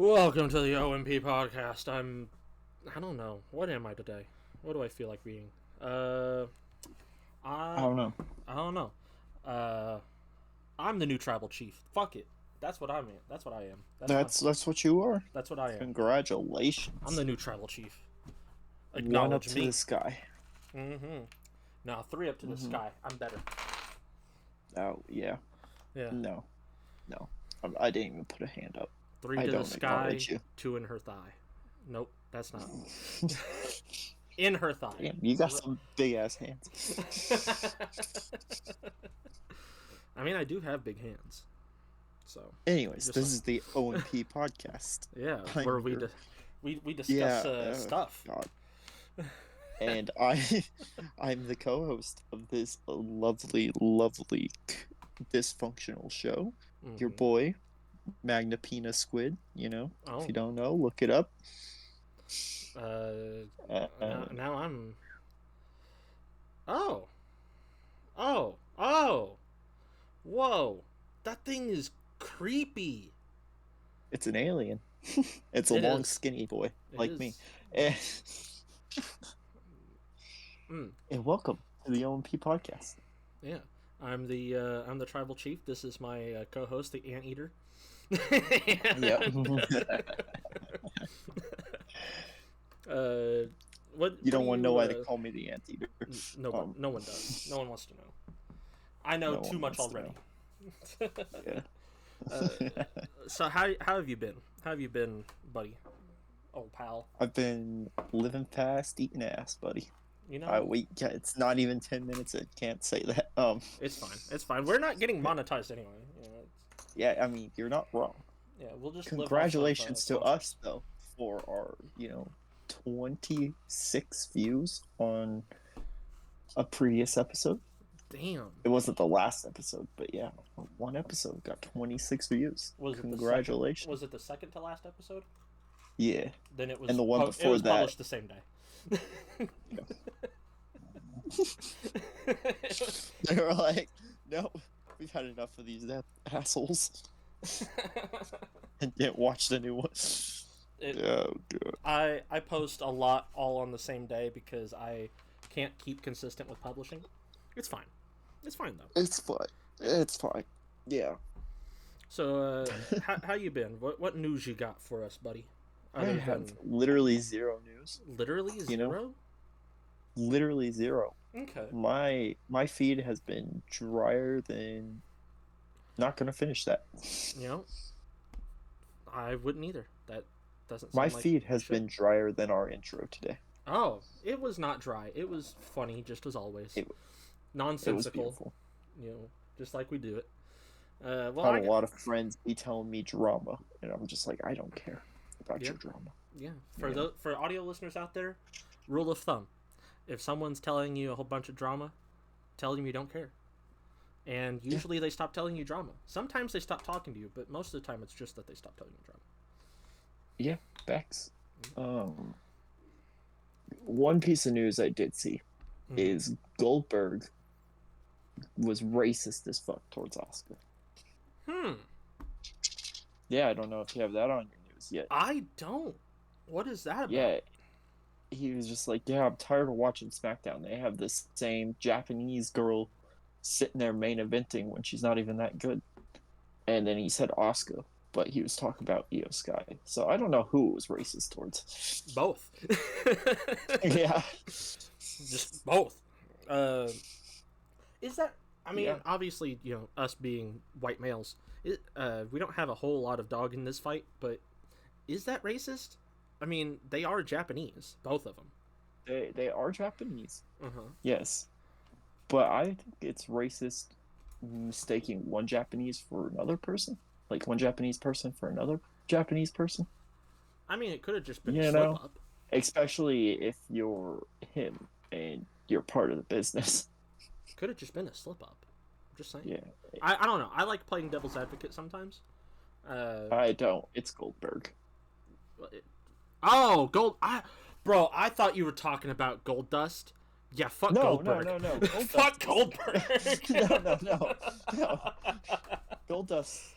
Welcome to the OMP podcast. I don't know. What am I today? What do I feel like being? I I don't know. I don't know. I'm the new tribal chief. Fuck it. That's what I'm. That's what I am. That's what you are. That's what I am. Congratulations. I'm the new tribal chief. One up Acknowledge to me. the sky. Mm-hmm. Now 3 up to the sky. I'm better. Oh yeah. Yeah. No. I didn't even put a hand up. 3 I to the don't sky. acknowledge you. 2 in her thigh. Nope, that's not. In her thigh. Damn, you got some big ass hands. I mean, I do have big hands. So. Anyways, this is the OMP podcast. Yeah, I'm where your- we discuss stuff. God. And I'm the co-host of this lovely dysfunctional show. Your boy, Magna Pina Squid. If you don't know, look it up. Now I'm. Whoa! That thing is creepy. It's an alien. It's a long, skinny boy like me. And welcome to the OMP podcast. Yeah, I'm the tribal chief. This is my co-host, the Anteater. Yep. What you don't want to know why they call me the Anteater? No one does. No one wants to know. I know too much already. Yeah. So how have you been? How have you been, buddy? Old pal. I've been living fast, eating ass, buddy. Wait, it's not even 10 minutes. I can't say that. It's fine. It's fine. We're not getting monetized anyway. Yeah, I mean, you're not wrong. Yeah, we'll just. Congratulations to us though for our 26 views on a previous episode. Damn. It wasn't the last episode, but yeah, one episode got 26 views. Congratulations. Was it the second to last episode? Yeah. Then it was. And the one before it was that. Published the same day. They were like, no, we've had enough of these assholes. And didn't watch the new one. Oh, God. I post a lot all on the same day because I can't keep consistent with publishing. It's fine. It's fine though. It's fine. Yeah. So how you been? What news you got for us, buddy? I have literally zero news. Literally zero? Literally zero. Okay. My feed has been drier than. Not gonna finish that. I wouldn't either. That doesn't. My feed has been drier than our intro today. Oh, it was not dry. It was funny, just as always. Nonsensical. It was beautiful. Just like we do it. I have a lot of friends be telling me drama, and I'm just like, I don't care about your drama. Yeah. For audio listeners out there, rule of thumb: if someone's telling you a whole bunch of drama, tell them you don't care. And usually they stop telling you drama. Sometimes they stop talking to you, but most of the time it's just that they stop telling you drama. Yeah, facts. One piece of news I did see is Goldberg was racist as fuck towards Asuka. Yeah, I don't know if you have that on your news yet. I don't. What is that about? Yeah, he was just like, yeah, I'm tired of watching SmackDown. They have this same Japanese girl sitting there main eventing when she's not even that good. And then he said Asuka, but he was talking about Io Sky. So I don't know who it was racist towards. Both. Yeah. Just both. Is that... I mean, obviously, us being white males, we don't have a whole lot of dog in this fight, but is that racist? I mean, they are Japanese, both of them. They are Japanese. Uh-huh. Yes. But I think it's racist mistaking one Japanese for another person. Like one Japanese person for another Japanese person. I mean, it could have just been a slip-up. Especially if you're him and you're part of the business. Could have just been a slip-up. I'm just saying. Yeah. I don't know. I like playing devil's advocate sometimes. I don't. It's Goldberg. Bro, I thought you were talking about Gold Dust. Yeah, fuck Goldberg. No. Fuck Goldberg. No. Goldust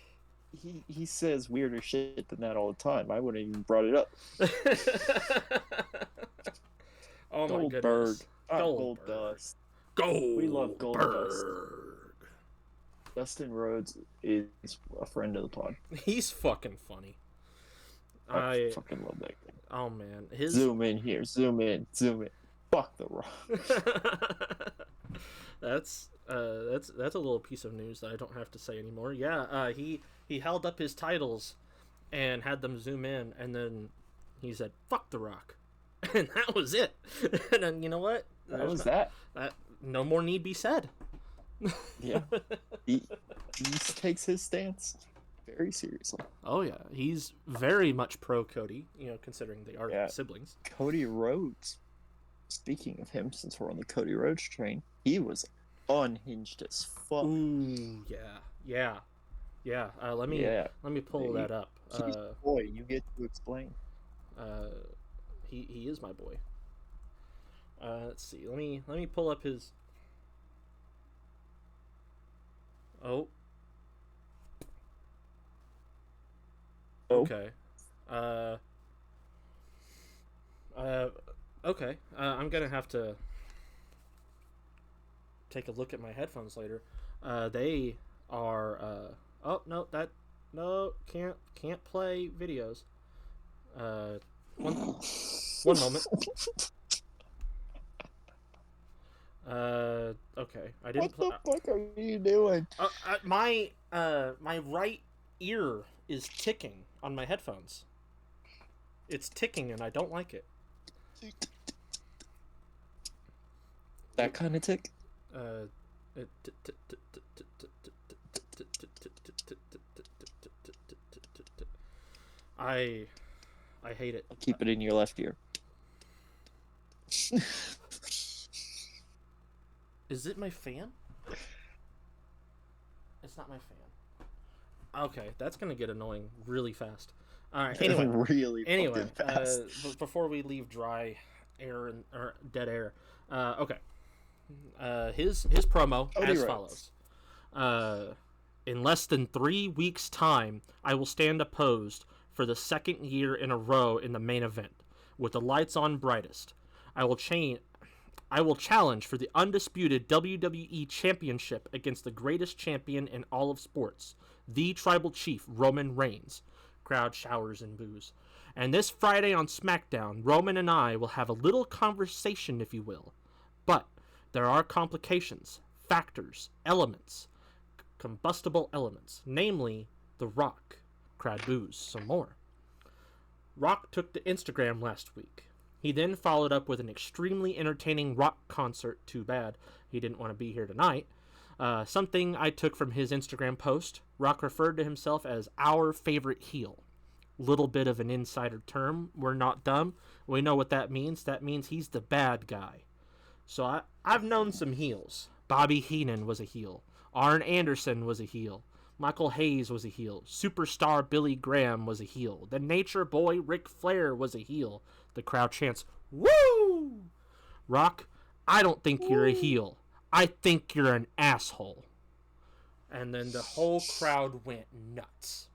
he says weirder shit than that all the time. I wouldn't even brought it up. Oh my Goldberg, goodness. not Goldberg. Goldust. Goldberg. We love Goldust. Dustin Rhodes is a friend of the pod. He's fucking funny. I fucking love that guy. Oh man, his zoom in here, zoom in. Fuck the Rock. that's a little piece of news that I don't have to say anymore. Yeah, he held up his titles and had them zoom in, and then he said "fuck the Rock," and that was it. And then you know what? That was that. No more need be said. Yeah, he takes his stance very seriously. Oh yeah, he's very much pro Cody. You know, considering they are siblings. Cody Rhodes. Speaking of him, since we're on the Cody Rhodes train, he was unhinged as fuck. Ooh, yeah. Let me pull that up. He's boy, you get to explain. He is my boy. Let's see. Let me pull up his. Oh. Okay. Okay. I'm gonna have to take a look at my headphones later. They are. Oh no, can't play videos. One moment. Okay. I didn't. What the fuck are you doing? My right ear is ticking on my headphones. It's ticking, and I don't like it. That kind of tick? I hate it. Keep it in your left ear. Is it my fan? It's not my fan. Okay, that's gonna get annoying really fast. All right. Anyway, before we leave dry air or dead air, okay. His promo as follows. In less than 3 weeks' time, I will stand opposed for the second year in a row in the main event, with the lights on brightest. I will challenge for the undisputed WWE Championship against the greatest champion in all of sports, the Tribal Chief, Roman Reigns. Crowd showers in boos. And this Friday on SmackDown, Roman and I will have a little conversation, if you will. But there are complications, factors, elements, combustible elements, namely The Rock. Crowd boos some more. Rock took to Instagram last week. He then followed up with an extremely entertaining rock concert. Too bad he didn't want to be here tonight. Something I took from his Instagram post. Rock referred to himself as our favorite heel. Little bit of an insider term. We're not dumb. We know what that means. That means he's the bad guy. So I've known some heels. Bobby Heenan was a heel. Arn Anderson was a heel. Michael Hayes was a heel. Superstar Billy Graham was a heel. The Nature Boy Ric Flair was a heel. The crowd chants, "Woo!" Rock, I don't think you're a heel. I think you're an asshole. And then the whole crowd went nuts.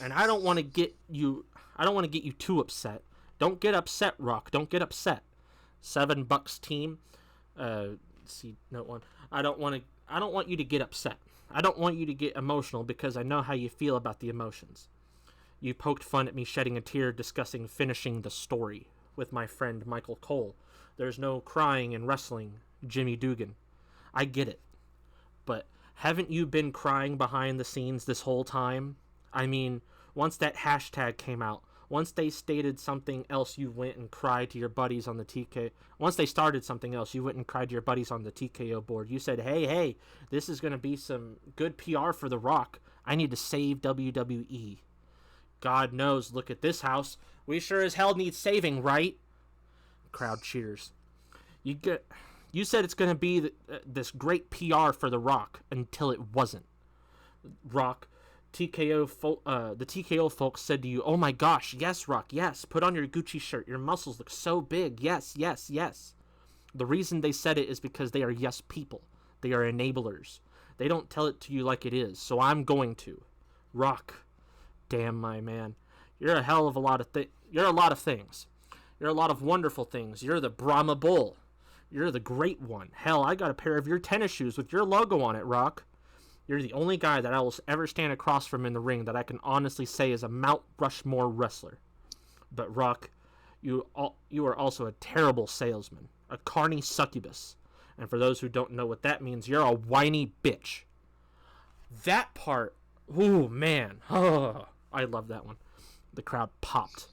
And I don't want to get you too upset. Don't get upset, Rock. Don't get upset. $7 team. See note 1. I don't want you to get upset. I don't want you to get emotional because I know how you feel about the emotions. You poked fun at me shedding a tear discussing finishing the story with my friend Michael Cole. There's no crying in wrestling, Jimmy Dugan. I get it. But haven't you been crying behind the scenes this whole time? I mean, once that hashtag came out, once they stated something else, you went and cried to your buddies on the TK. Once they started something else, you went and cried to your buddies on the TKO board. You said, hey, this is going to be some good PR for The Rock. I need to save WWE. God knows, look at this house. We sure as hell need saving, right? Crowd cheers. You said it's going to be this great PR for The Rock until it wasn't. Rock, the TKO folks said to you, "Oh my gosh, yes, Rock, yes. Put on your Gucci shirt. Your muscles look so big. Yes, yes, yes." The reason they said it is because they are yes people. They are enablers. They don't tell it to you like it is, so I'm going to. Rock, damn my man, you're a hell of a lot of you're a lot of things. You're a lot of wonderful things. You're the Brahma Bull. You're the Great One. Hell, I got a pair of your tennis shoes with your logo on it, Rock. You're the only guy that I will ever stand across from in the ring that I can honestly say is a Mount Rushmore wrestler. But Rock, you are also a terrible salesman, a carny succubus. And for those who don't know what that means, you're a whiny bitch. That part, ooh, man. Oh, I love that one. The crowd popped.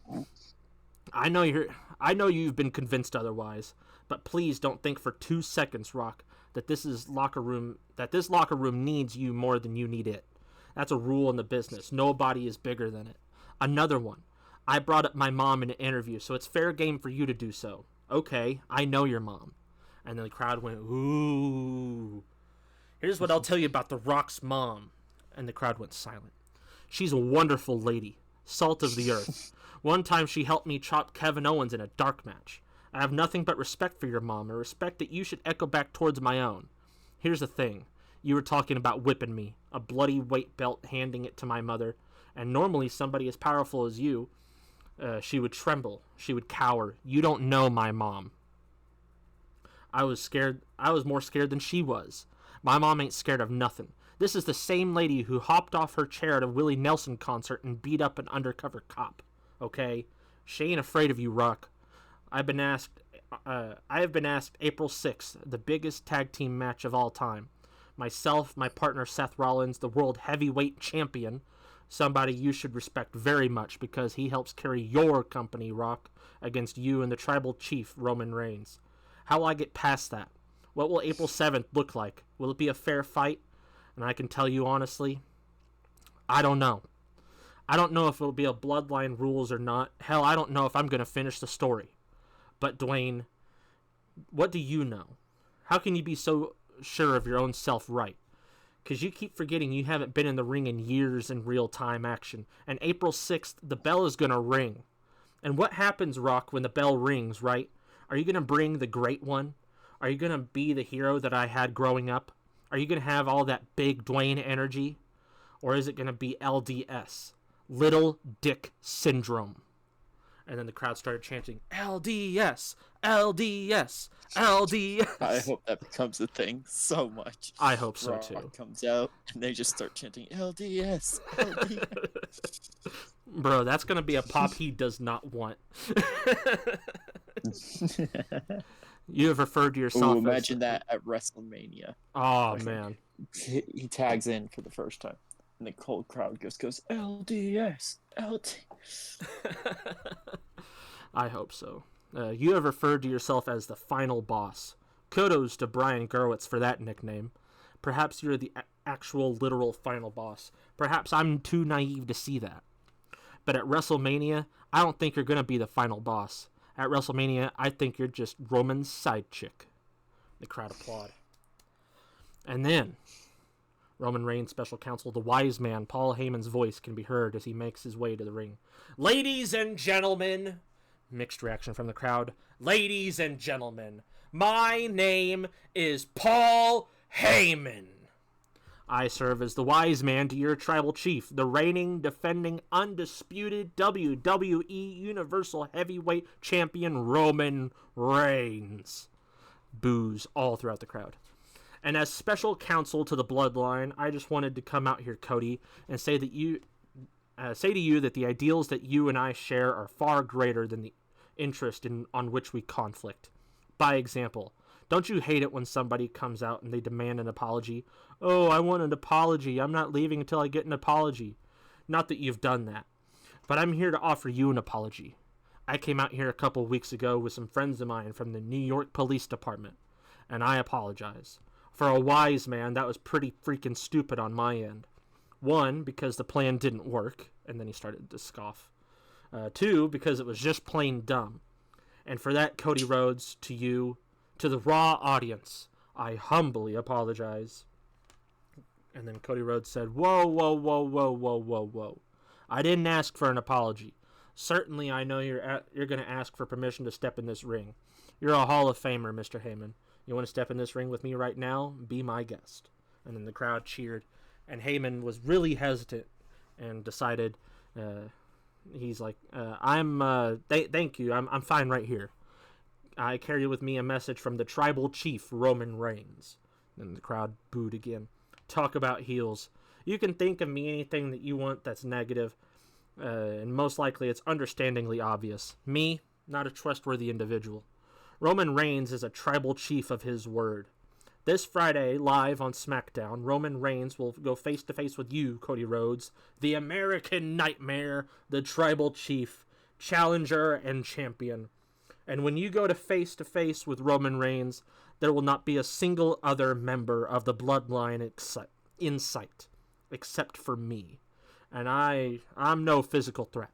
I know you've been convinced otherwise, but please don't think for 2 seconds, Rock, that this locker room needs you more than you need it. That's a rule in the business. Nobody is bigger than it. Another one. I brought up my mom in an interview, so it's fair game for you to do so. Okay, I know your mom. And then the crowd went, ooh. Here's what I'll tell you about The Rock's mom. And the crowd went silent. She's a wonderful lady. Salt of the earth. One time she helped me chop Kevin Owens in a dark match. I have nothing but respect for your mom, a respect that you should echo back towards my own. Here's the thing. You were talking about whipping me, a bloody weight belt, handing it to my mother, and normally somebody as powerful as you, she would tremble, she would cower. You don't know my mom. I was scared. I was more scared than she was. My mom ain't scared of nothing. This is the same lady who hopped off her chair at a Willie Nelson concert and beat up an undercover cop. Okay? She ain't afraid of you, Rock. I have been asked April 6th, the biggest tag team match of all time. Myself, my partner Seth Rollins, the world heavyweight champion, somebody you should respect very much because he helps carry your company, Rock, against you and the tribal chief, Roman Reigns. How will I get past that? What will April 7th look like? Will it be a fair fight? And I can tell you honestly, I don't know. I don't know if it'll be a bloodline rules or not. Hell, I don't know if I'm going to finish the story. But Dwayne, what do you know? How can you be so sure of your own self right? Because you keep forgetting you haven't been in the ring in years in real-time action. And April 6th, the bell is going to ring. And what happens, Rock, when the bell rings, right? Are you going to bring the Great One? Are you going to be the hero that I had growing up? Are you going to have all that big Dwayne energy? Or is it going to be LDS? Little Dick Syndrome. And then the crowd started chanting, LDS, LDS, LDS. I hope that becomes a thing so much. I hope so Rock too. Comes out and they just start chanting LDS, LDS. Bro, that's going to be a pop he does not want. You have referred to yourself Ooh, imagine that at WrestlerMania. Oh, man. He tags in for the first time. And the cold crowd goes LDS, LDS. I hope so. You have referred to yourself as the final boss. Kudos to Brian Gerwitz for that nickname. Perhaps you're the actual literal final boss. Perhaps I'm too naive to see that. But at WrestleMania, I don't think you're going to be the final boss. At WrestleMania, I think you're just Roman's side chick. The crowd applaud. And then, Roman Reigns' special counsel, the wise man, Paul Heyman's voice can be heard as he makes his way to the ring. Ladies and gentlemen, mixed reaction from the crowd. Ladies and gentlemen, my name is Paul Heyman. I serve as the wise man to your tribal chief, the reigning, defending, undisputed WWE Universal Heavyweight Champion Roman Reigns. Boos all throughout the crowd. And as special counsel to the bloodline, I just wanted to come out here, Cody, and say to you that the ideals that you and I share are far greater than the interest on which we conflict. By example, don't you hate it when somebody comes out and they demand an apology? Oh, I want an apology. I'm not leaving until I get an apology. Not that you've done that, but I'm here to offer you an apology. I came out here a couple weeks ago with some friends of mine from the New York Police Department, and I apologize. For a wise man, that was pretty freaking stupid on my end. One, because the plan didn't work, and then he started to scoff. Two, because it was just plain dumb. And for that, Cody Rhodes, to you, to the Raw audience, I humbly apologize. And then Cody Rhodes said, whoa, whoa, whoa, whoa, whoa, whoa, whoa. I didn't ask for an apology. Certainly I know you're going to ask for permission to step in this ring. You're a Hall of Famer, Mr. Heyman. You want to step in this ring with me right now? Be my guest. And then the crowd cheered. And Heyman was really hesitant and decided. He's like, thank you. I'm fine right here. I carry with me a message from the tribal chief, Roman Reigns. And the crowd booed again. Talk about heels. You can think of me anything that you want that's negative, and most likely it's understandingly obvious. Me, not a trustworthy individual. Roman Reigns is a tribal chief of his word. This Friday, live on SmackDown, Roman Reigns will go face-to-face with you, Cody Rhodes, the American Nightmare, the tribal chief, challenger, and champion. And when you go to face-to-face with Roman Reigns, there will not be a single other member of the bloodline in sight, except for me. And I'm no physical threat.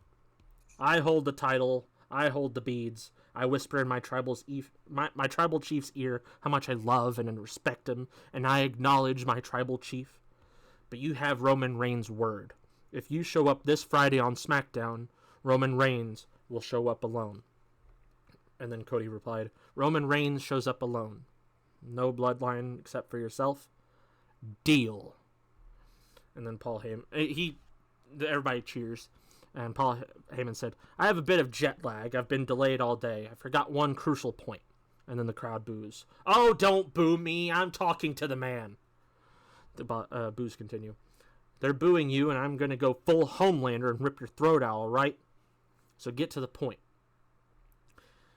I hold the title, I hold the beads, I whisper in my tribal chief's ear how much I love and respect him, and I acknowledge my tribal chief. But you have Roman Reigns' word. If you show up this Friday on SmackDown, Roman Reigns will show up alone. And then Cody replied, Roman Reigns shows up alone. No bloodline except for yourself. Deal. And then Paul Heyman, everybody cheers. And Paul Heyman said, I have a bit of jet lag. I've been delayed all day. I forgot one crucial point. And then the crowd boos. Oh, don't boo me. I'm talking to the man. The boos continue. They're booing you, and I'm going to go full Homelander and rip your throat out, all right? So get to the point.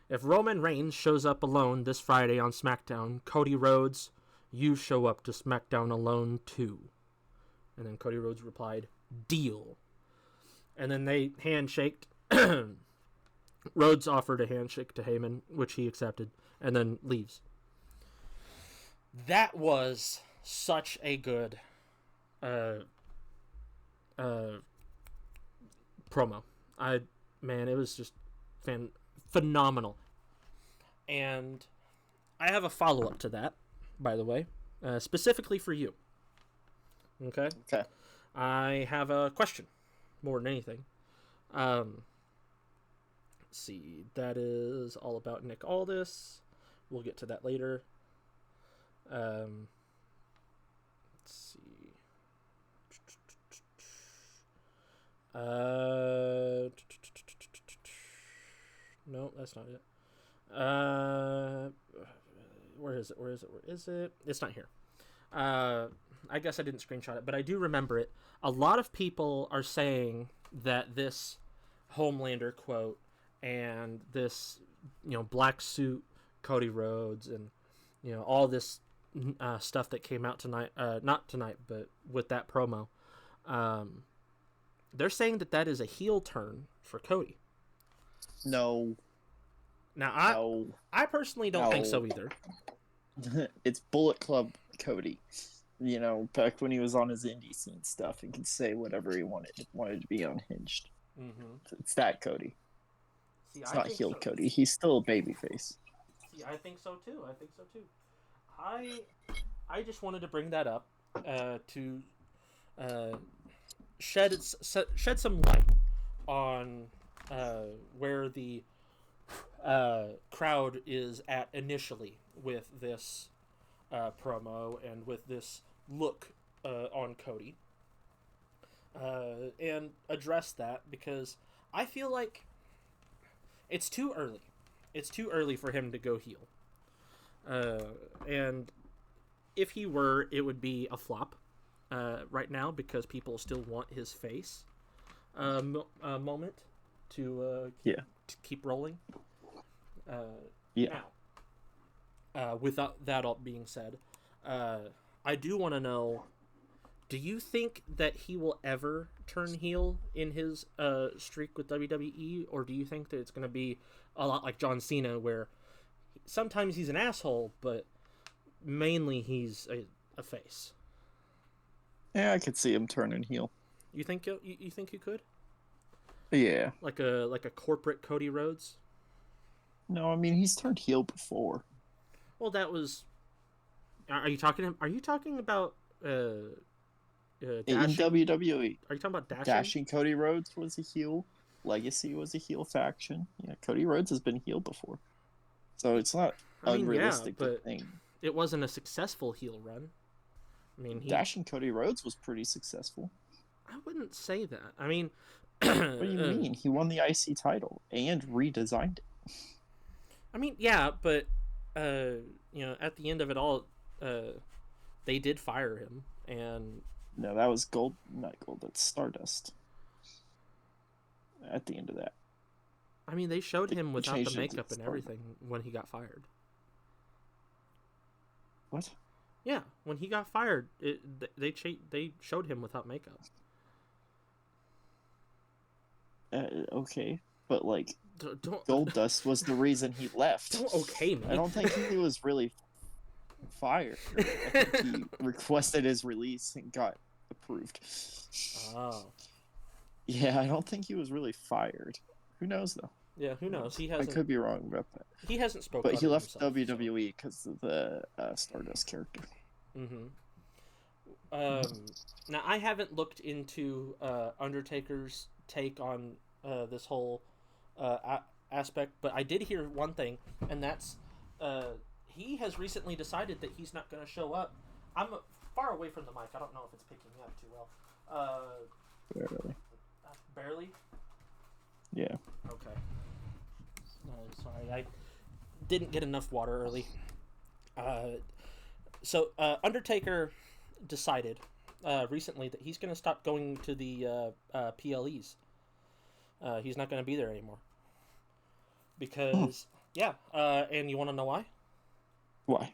If Roman Reigns shows up alone this Friday on SmackDown, Cody Rhodes, you show up to SmackDown alone too. And then Cody Rhodes replied, deal. And then they handshaked. Rhodes offered a handshake to Heyman, which he accepted, and then leaves. That was such a good promo. It was just phenomenal. And I have a follow-up to that, by the way, specifically for you. Okay? Okay. I have a question, more than anything. Let's see. That is all about Nick Aldis. We'll get to that later. Let's see. No, that's not it. Where is it? It's not here. I guess I didn't screenshot it, but I do remember it. A lot of people are saying that this Homelander quote and this, black suit Cody Rhodes and, all this stuff that came out tonight, not tonight, but with that promo, they're saying that is a heel turn for Cody. No. Now, I personally don't think so either. It's Bullet Club Cody. Back when he was on his indie scene stuff, he could say whatever he wanted to be unhinged. Mm-hmm. It's that Cody. It's not heel so. Cody. He's still a babyface. See, I think so too. I just wanted to bring that up to shed some light on where the crowd is at initially with this promo and with this look on Cody, and address that, because I feel like it's too early. It's too early for him to go heel. And if he were, it would be a flop right now, because people still want his face moment to keep rolling. Now, without that all being said, I do want to know, do you think that he will ever turn heel in his streak with WWE, or do you think that it's going to be a lot like John Cena, where sometimes he's an asshole, but mainly he's a face? Yeah, I could see him turning heel. You think you think you could? Yeah. Like a corporate Cody Rhodes? No, I mean, he's turned heel before. Well, that was. Are you talking about in WWE? Are you talking about Dashing? Dashing Cody Rhodes was a heel. Legacy was a heel faction. Yeah, Cody Rhodes has been heel before, so it's not unrealistic to think. It wasn't a successful heel run. I mean, Dashing Cody Rhodes was pretty successful. I wouldn't say that. I mean, What do you mean? He won the IC title and redesigned it. I mean, yeah, but at the end of it all, they did fire him, and No, that was gold. Not gold. That's Stardust. At the end of that, I mean, they showed him they without the changed it to makeup and Stardust. everything when he got fired. What? Yeah, when he got fired, they showed him without makeup. Okay, but like Don't Gold Dust was the reason he left. don't okay me. I don't think he was really fired. I think he requested his release and got approved. Oh. Yeah, I don't think he was really fired. Who knows though? Yeah, who knows? I could be wrong about that. He hasn't spoken. But he left himself, WWE because of the Stardust character. Mm-hmm. Now I haven't looked into Undertaker's take on this whole aspect, but I did hear one thing, and that's he has recently decided that he's not going to show up. I'm far away from the mic. I don't know if it's picking me up too well. Barely. Barely? Yeah. Okay. Sorry, I didn't get enough water early. So Undertaker decided recently that he's going to stop going to the PLEs. He's not going to be there anymore. Because, yeah, and you want to know why? Why?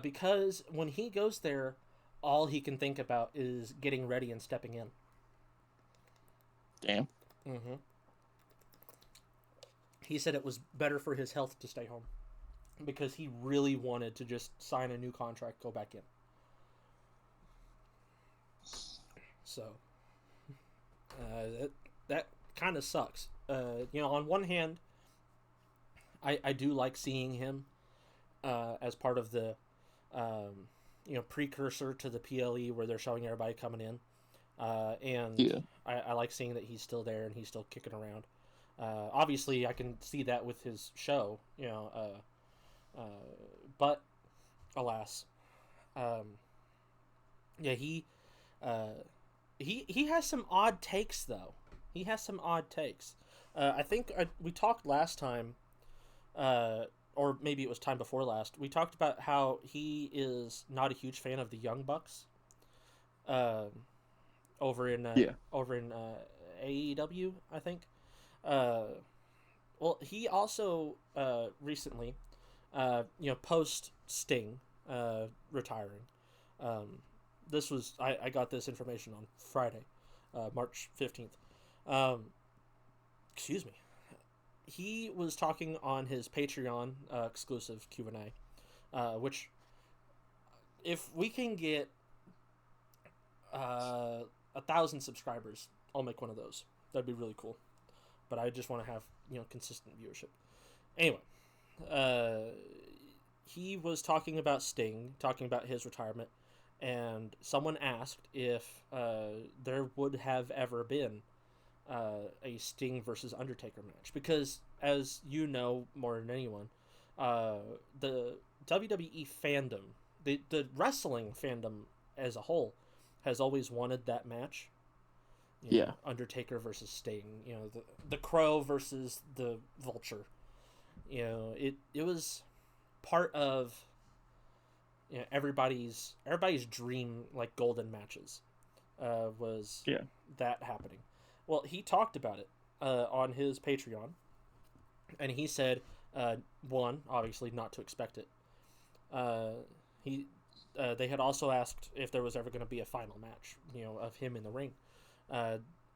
Because when he goes there, all he can think about is getting ready and stepping in. Damn. Mm-hmm. He said it was better for his health to stay home because he really wanted to just sign a new contract, go back in. So that kind of sucks. On one hand, I do like seeing him as part of the precursor to the PLE where they're showing everybody coming in, and Yeah. I like seeing that he's still there and he's still kicking around. Obviously, I can see that with his show, but alas, yeah, he has some odd takes though. He has some odd takes. I think we talked last time, or maybe it was time before last. We talked about how he is not a huge fan of the Young Bucks. Over in AEW, I think. Well, he also recently, post Sting retiring. This was I got this information on Friday, March 15th. Excuse me. He was talking on his Patreon exclusive Q&A, which if we can get 1,000 subscribers, I'll make one of those. That'd be really cool. But I just want to have consistent viewership. Anyway, he was talking about Sting, talking about his retirement, and someone asked if there would have ever been a Sting versus Undertaker match, because as you know more than anyone, the WWE fandom, the wrestling fandom as a whole, has always wanted that match. Yeah. Undertaker versus Sting. The Crow versus the Vulture. It was part of everybody's dream, like golden matches. Was that happening? Well, he talked about it on his Patreon, and he said, one, obviously not to expect it. They had also asked if there was ever going to be a final match, of him in the ring.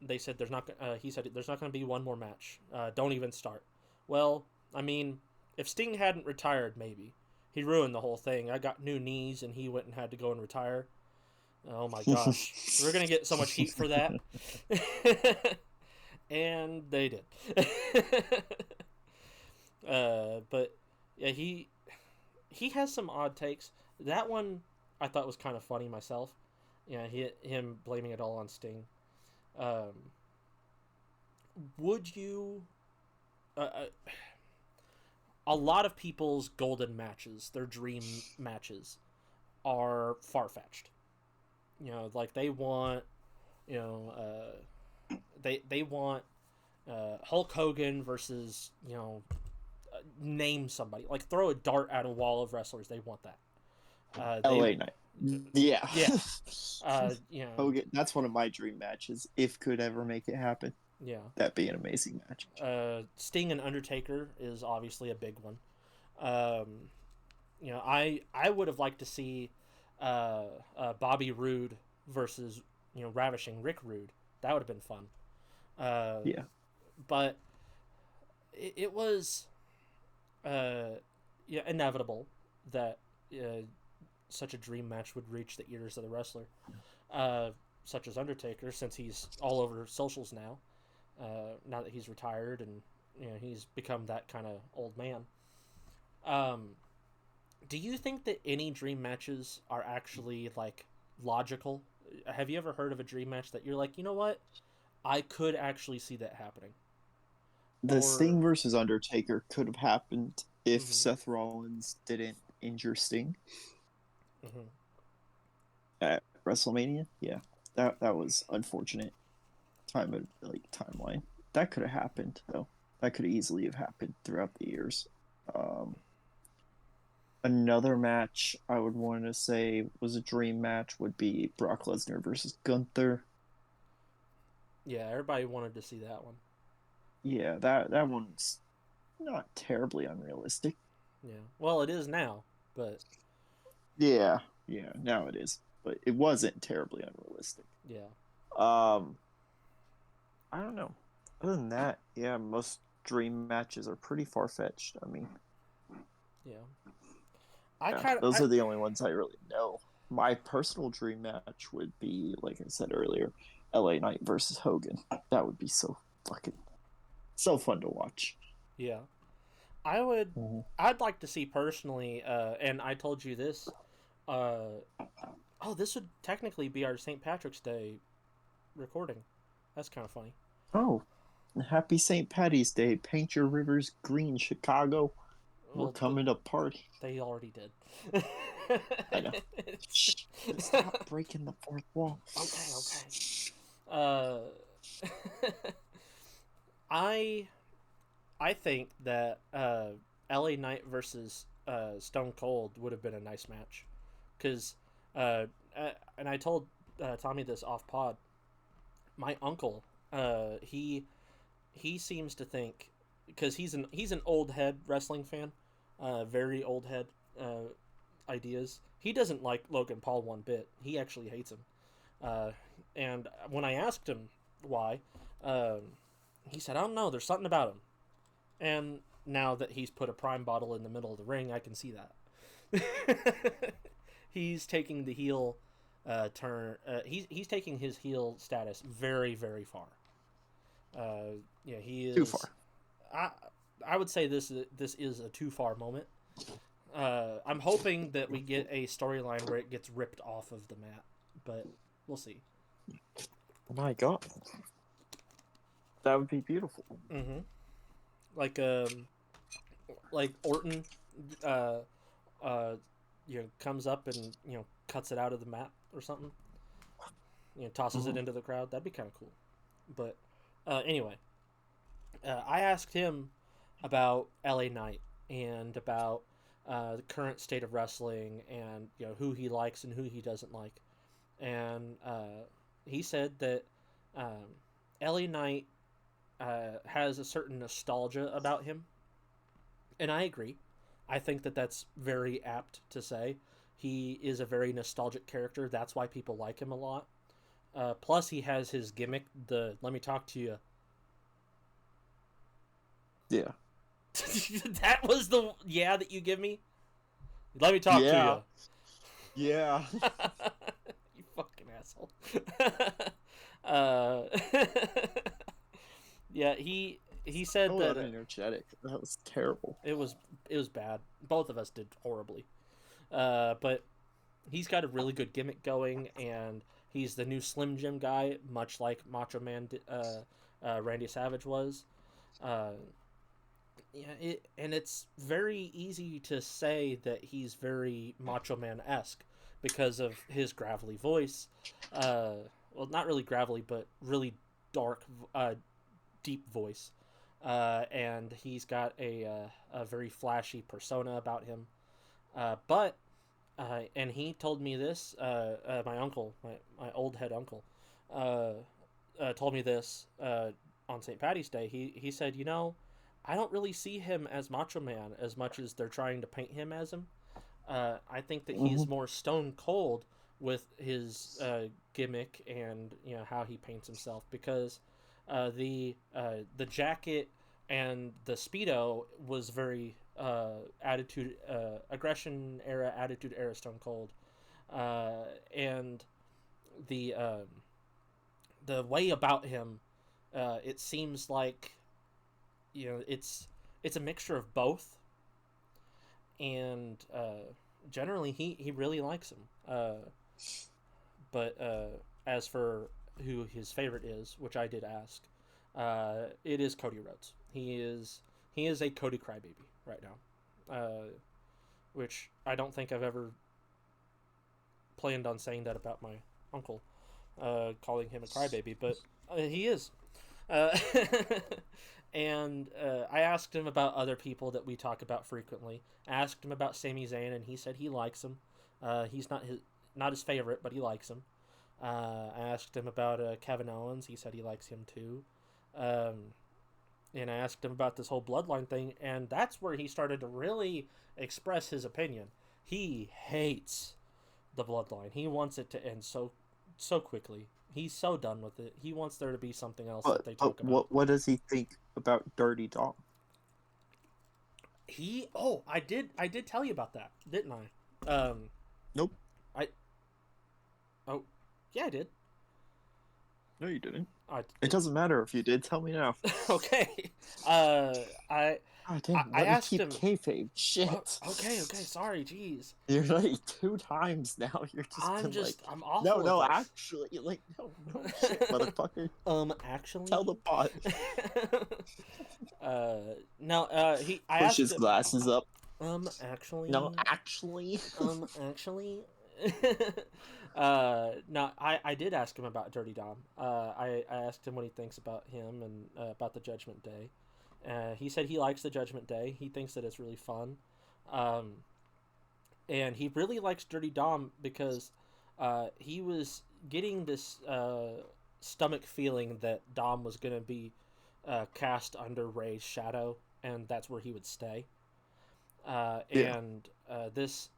They said there's not. He said there's not going to be one more match. Don't even start. Well, I mean, if Sting hadn't retired, maybe he ruined the whole thing. I got new knees, and he went and had to go and retire. Oh my gosh, we're gonna get so much heat for that. And they did. But yeah, he has some odd takes. That one I thought was kind of funny myself. Him blaming it all on Sting. Would you? A lot of people's golden matches, their dream matches, are far fetched. Like they want You know, they want Hulk Hogan versus name somebody, like throw a dart at a wall of wrestlers. They want that. They LA Knight. Yeah. yeah. Hogan, that's one of my dream matches. If could ever make it happen, Yeah. that'd be an amazing match. Sting and Undertaker is obviously a big one. I would have liked to see Bobby Roode versus Ravishing Rick Rude. That would have been fun. Yeah. But it was inevitable that such a dream match would reach the ears of the wrestler, such as Undertaker, since he's all over socials now. Now that he's retired and he's become that kind of old man. Do you think that any dream matches are actually like logical? Have you ever heard of a dream match that you're like, you know what, I could actually see that happening? The Or Sting versus Undertaker could have happened if mm-hmm, Seth Rollins didn't injure Sting mm-hmm, at WrestleMania. Yeah, that was unfortunate. Timeline. That could have happened though. That could easily have happened throughout the years. Um, Another match I would want to say was a dream match would be Brock Lesnar versus Gunther. yeah, everybody wanted to see that one. Yeah, that one's not terribly unrealistic. Yeah, well, it is now, but Yeah, yeah, now it is, but it wasn't terribly unrealistic. yeah, Um, I don't know. Other than that, yeah, most dream matches are pretty far fetched. I mean, yeah. I yeah, kind of, those are the only ones I really know. My personal dream match would be, like I said earlier, LA Knight versus Hogan. That would be so fucking so fun to watch. yeah, I would. Mm-hmm. I'd like to see personally, and I told you this. Uh, oh, this would technically be our St. Patrick's Day recording. That's kind of funny. Oh, happy St. Patty's Day. Paint your rivers green, Chicago. We're Well, but coming to party. they already did. I know. Shh, stop breaking the fourth wall. Okay, okay. Uh, I I think that LA Knight versus Stone Cold would have been a nice match, because and I told Tommy this off pod. My uncle, he seems to think, because he's an old head wrestling fan, very old head ideas. He doesn't like Logan Paul one bit. He actually hates him. Uh, and when I asked him why, um, he said, "I don't know. There's something about him." And now that he's put a prime bottle in the middle of the ring, I can see that. He's taking the heel turn. He's taking his heel status very, very far. Yeah, he Too is. far. I I would say this is a too far moment. I'm hoping that we get a storyline where it gets ripped off of the mat, but we'll see. Oh my god. That would be beautiful. Mm-hmm. Like Orton, uh, comes up and cuts it out of the mat or something. Tosses it into the crowd. That'd be kind of cool. But anyway, I asked him about LA Knight and about the current state of wrestling, and who he likes and who he doesn't like, and he said that LA Knight has a certain nostalgia about him, and I agree. I think that that's very apt to say. He is a very nostalgic character. That's why people like him a lot. Plus, he has his gimmick, the "Let me talk to you." Yeah. That was the yeah that you give me. Let me talk Yeah. to Yeah. you. You fucking asshole. uh, yeah, he said Oh, that energetic. That was terrible. it was bad. Both of us did horribly. But he's got a really good gimmick going, and he's the new Slim Jim guy, much like Macho Man Randy Savage was. Uh, and it's very easy to say that he's very Macho Man esque because of his gravelly voice, uh, well, not really gravelly, but really dark, deep voice. And he's got a very flashy persona about him. But and he told me this. My uncle, my old head uncle, uh, told me this on St. Patty's Day. He said, I don't really see him as Macho Man as much as they're trying to paint him as him. I think that Hmm. he's more stone cold with his gimmick and how he paints himself because the jacket and the speedo was very attitude aggression era Stone Cold, and the the way about him, it seems like it's a mixture of both, and generally he really likes him. But as for who his favorite is, which I did ask, it is Cody Rhodes. He is a Cody crybaby right now, which I don't think I've ever planned on saying that about my uncle, calling him a crybaby, but he is. Uh, and I asked him about other people that we talk about frequently. I asked him about Sami Zayn, and he said he likes him. He's not his favorite, but he likes him. I asked him about Kevin Owens. He said he likes him too. Um, and I asked him about this whole bloodline thing, and that's where he started to really express his opinion. He hates the bloodline. He wants it to end so quickly. He's so done with it. He wants there to be something else that they talk about. What does he think about Dirty Dom? I did tell you about that, didn't I? Nope. I oh yeah, I did. No, you didn't. I It doesn't matter if you did. Tell me now. okay. Uh, I God I, damn, I let me asked keep him. kayfabe. Well, Shit. okay, sorry, jeez. You're like 2 times now. You're just been like, I'm no, awful at no, this. actually, like, no, no shit, motherfucker. Tell the Actually, bot. uh, no, I Push asked his him. glasses up. No, Actually, actually. actually, no, I did ask him about Dirty Dom. I asked him what he thinks about him and about the Judgment Day. He said he likes the Judgment Day. He thinks that it's really fun. Um, and he really likes Dirty Dom because he was getting this stomach feeling that Dom was going to be cast under Ray's shadow, and that's where he would stay. Yeah. And this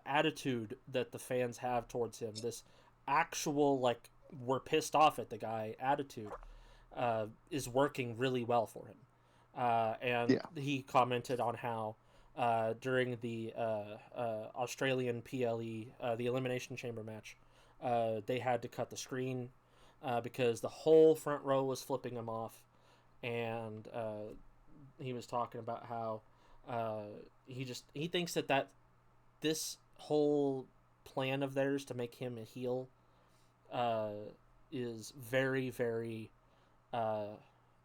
attitude that the fans have towards him, this actual like we're pissed off at the guy attitude, is working really well for him. And Yeah. he commented on how during the Australian PLE, the Elimination Chamber match, they had to cut the screen because the whole front row was flipping him off, and he was talking about how uh, he thinks that this whole plan of theirs to make him a heel uh, is very very uh,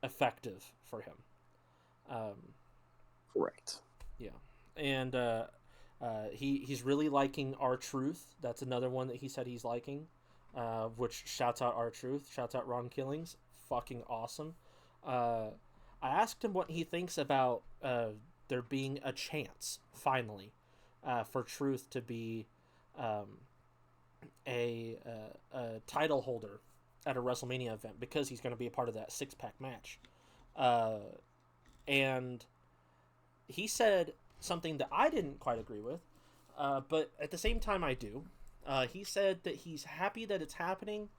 effective for him. Um, Correct. yeah, and he's really liking our truth. That's another one that he said he's liking. Which shouts out our truth, shouts out Ron Killings, fucking awesome. Uh, I asked him what he thinks about there being a chance finally for Truth to be um, a title holder at a WrestleMania event because he's going to be a part of that 6-pack match. Uh, and he said something that I didn't quite agree with, but at the same time I do. He said that he's happy that it's happening,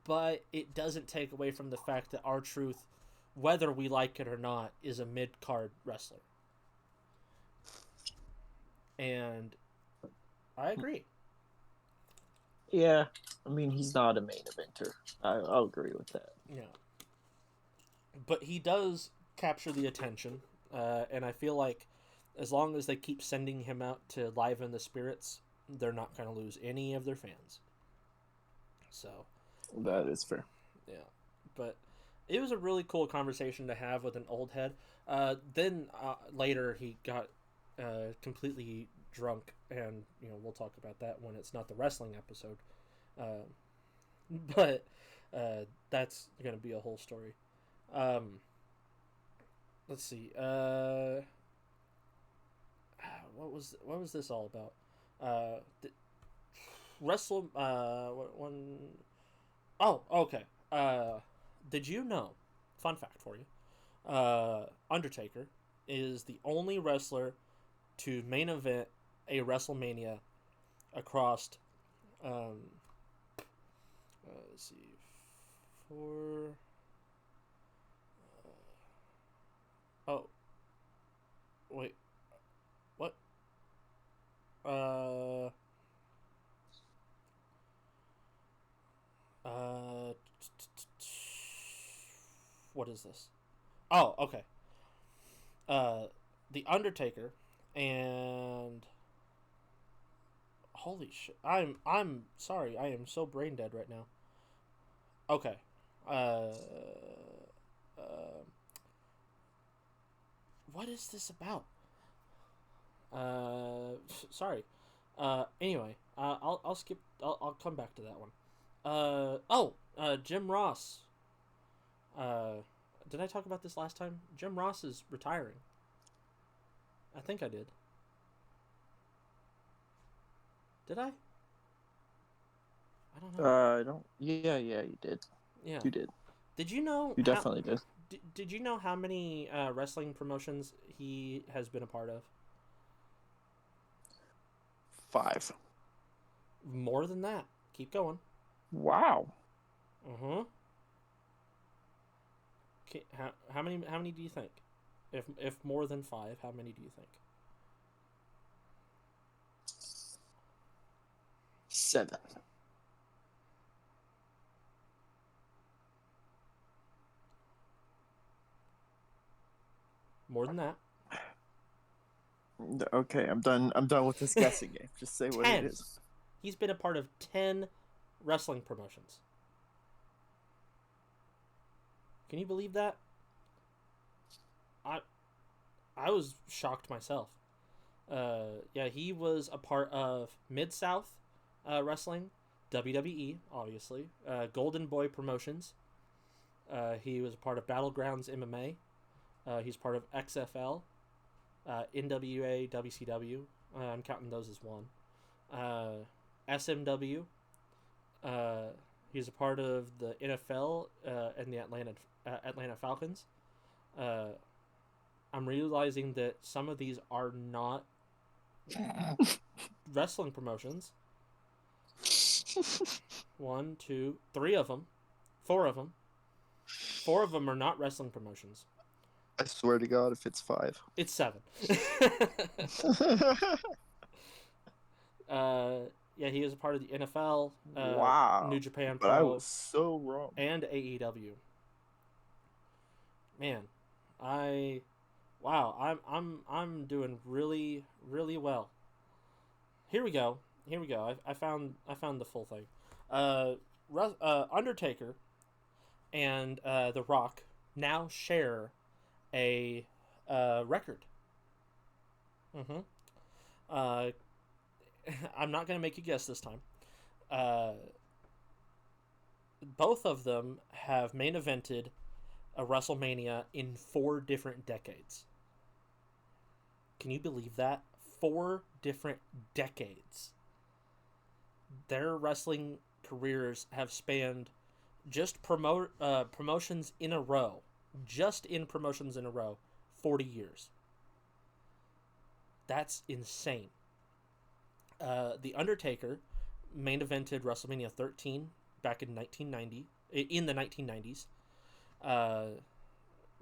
but it doesn't take away from the fact that our truth, whether we like it or not, is a mid card wrestler. And I agree. Yeah. I mean, he's not a main eventer. I'll agree with that. Yeah. But he does capture the attention, and I feel like as long as they keep sending him out to liven the spirits, they're not going to lose any of their fans. So, That is fair. yeah. But it was a really cool conversation to have with an old head. Then later he got completely drunk, and we'll talk about that when it's not the wrestling episode. Uh, but that's gonna be a whole story. Let's see. What was this all about? Wrestle. One. Oh, okay. Did you know? Fun fact for you. Undertaker is the only wrestler to main event a WrestleMania across. Let's see. Four. Oh, wait. What? Uh. Uh. What is this? Oh, okay. Uh, the Undertaker and holy shit! I'm sorry. I am so brain dead right now. Okay. Uh. Uh. What is this about? Sorry. Anyway, I'll skip. I'll come back to that one. Jim Ross. Uh, did I talk about this last time? Jim Ross is retiring. I think I did. Did I? I don't know. I don't. Yeah, you did. Yeah. You did. Did you know? You definitely did. Did you know how many wrestling promotions he has been a part of? 5. More than that. Keep going. Wow. Okay, how many do you think? If more than 5, how many do you think? 7. More than that. Okay, I'm done. I'm done with this guessing game. Just say what 10. it is. He's been a part of 10 wrestling promotions. Can you believe that? I was shocked myself. Yeah, he was a part of Mid-South Wrestling, WWE, obviously, Golden Boy Promotions. He was a part of Battlegrounds MMA. He's part of XFL, NWA, WCW. I'm counting those as one. SMW. He's a part of the NFL and the Atlanta Falcons. I'm realizing that some of these are not wrestling promotions. 1, 2, 3 of them, 4 of them. 4 of them are not wrestling promotions. I swear to God, if it's 5. It's 7. Yeah, he is a part of the NFL, Wow. New Japan But I Pro, was so wrong. and AEW. Man, I'm doing really, really well. Here we go. I found the full thing. Undertaker and The Rock now share a record. I'm not gonna make you guess this time. Both of them have main evented a WrestleMania in 4 different decades. Can you believe that? 4 different decades. Their wrestling careers have spanned just promotions in a row. Just in promotions in a row, 40 years. That's insane. The Undertaker main evented WrestleMania 13 back in 1990, in the 1990s.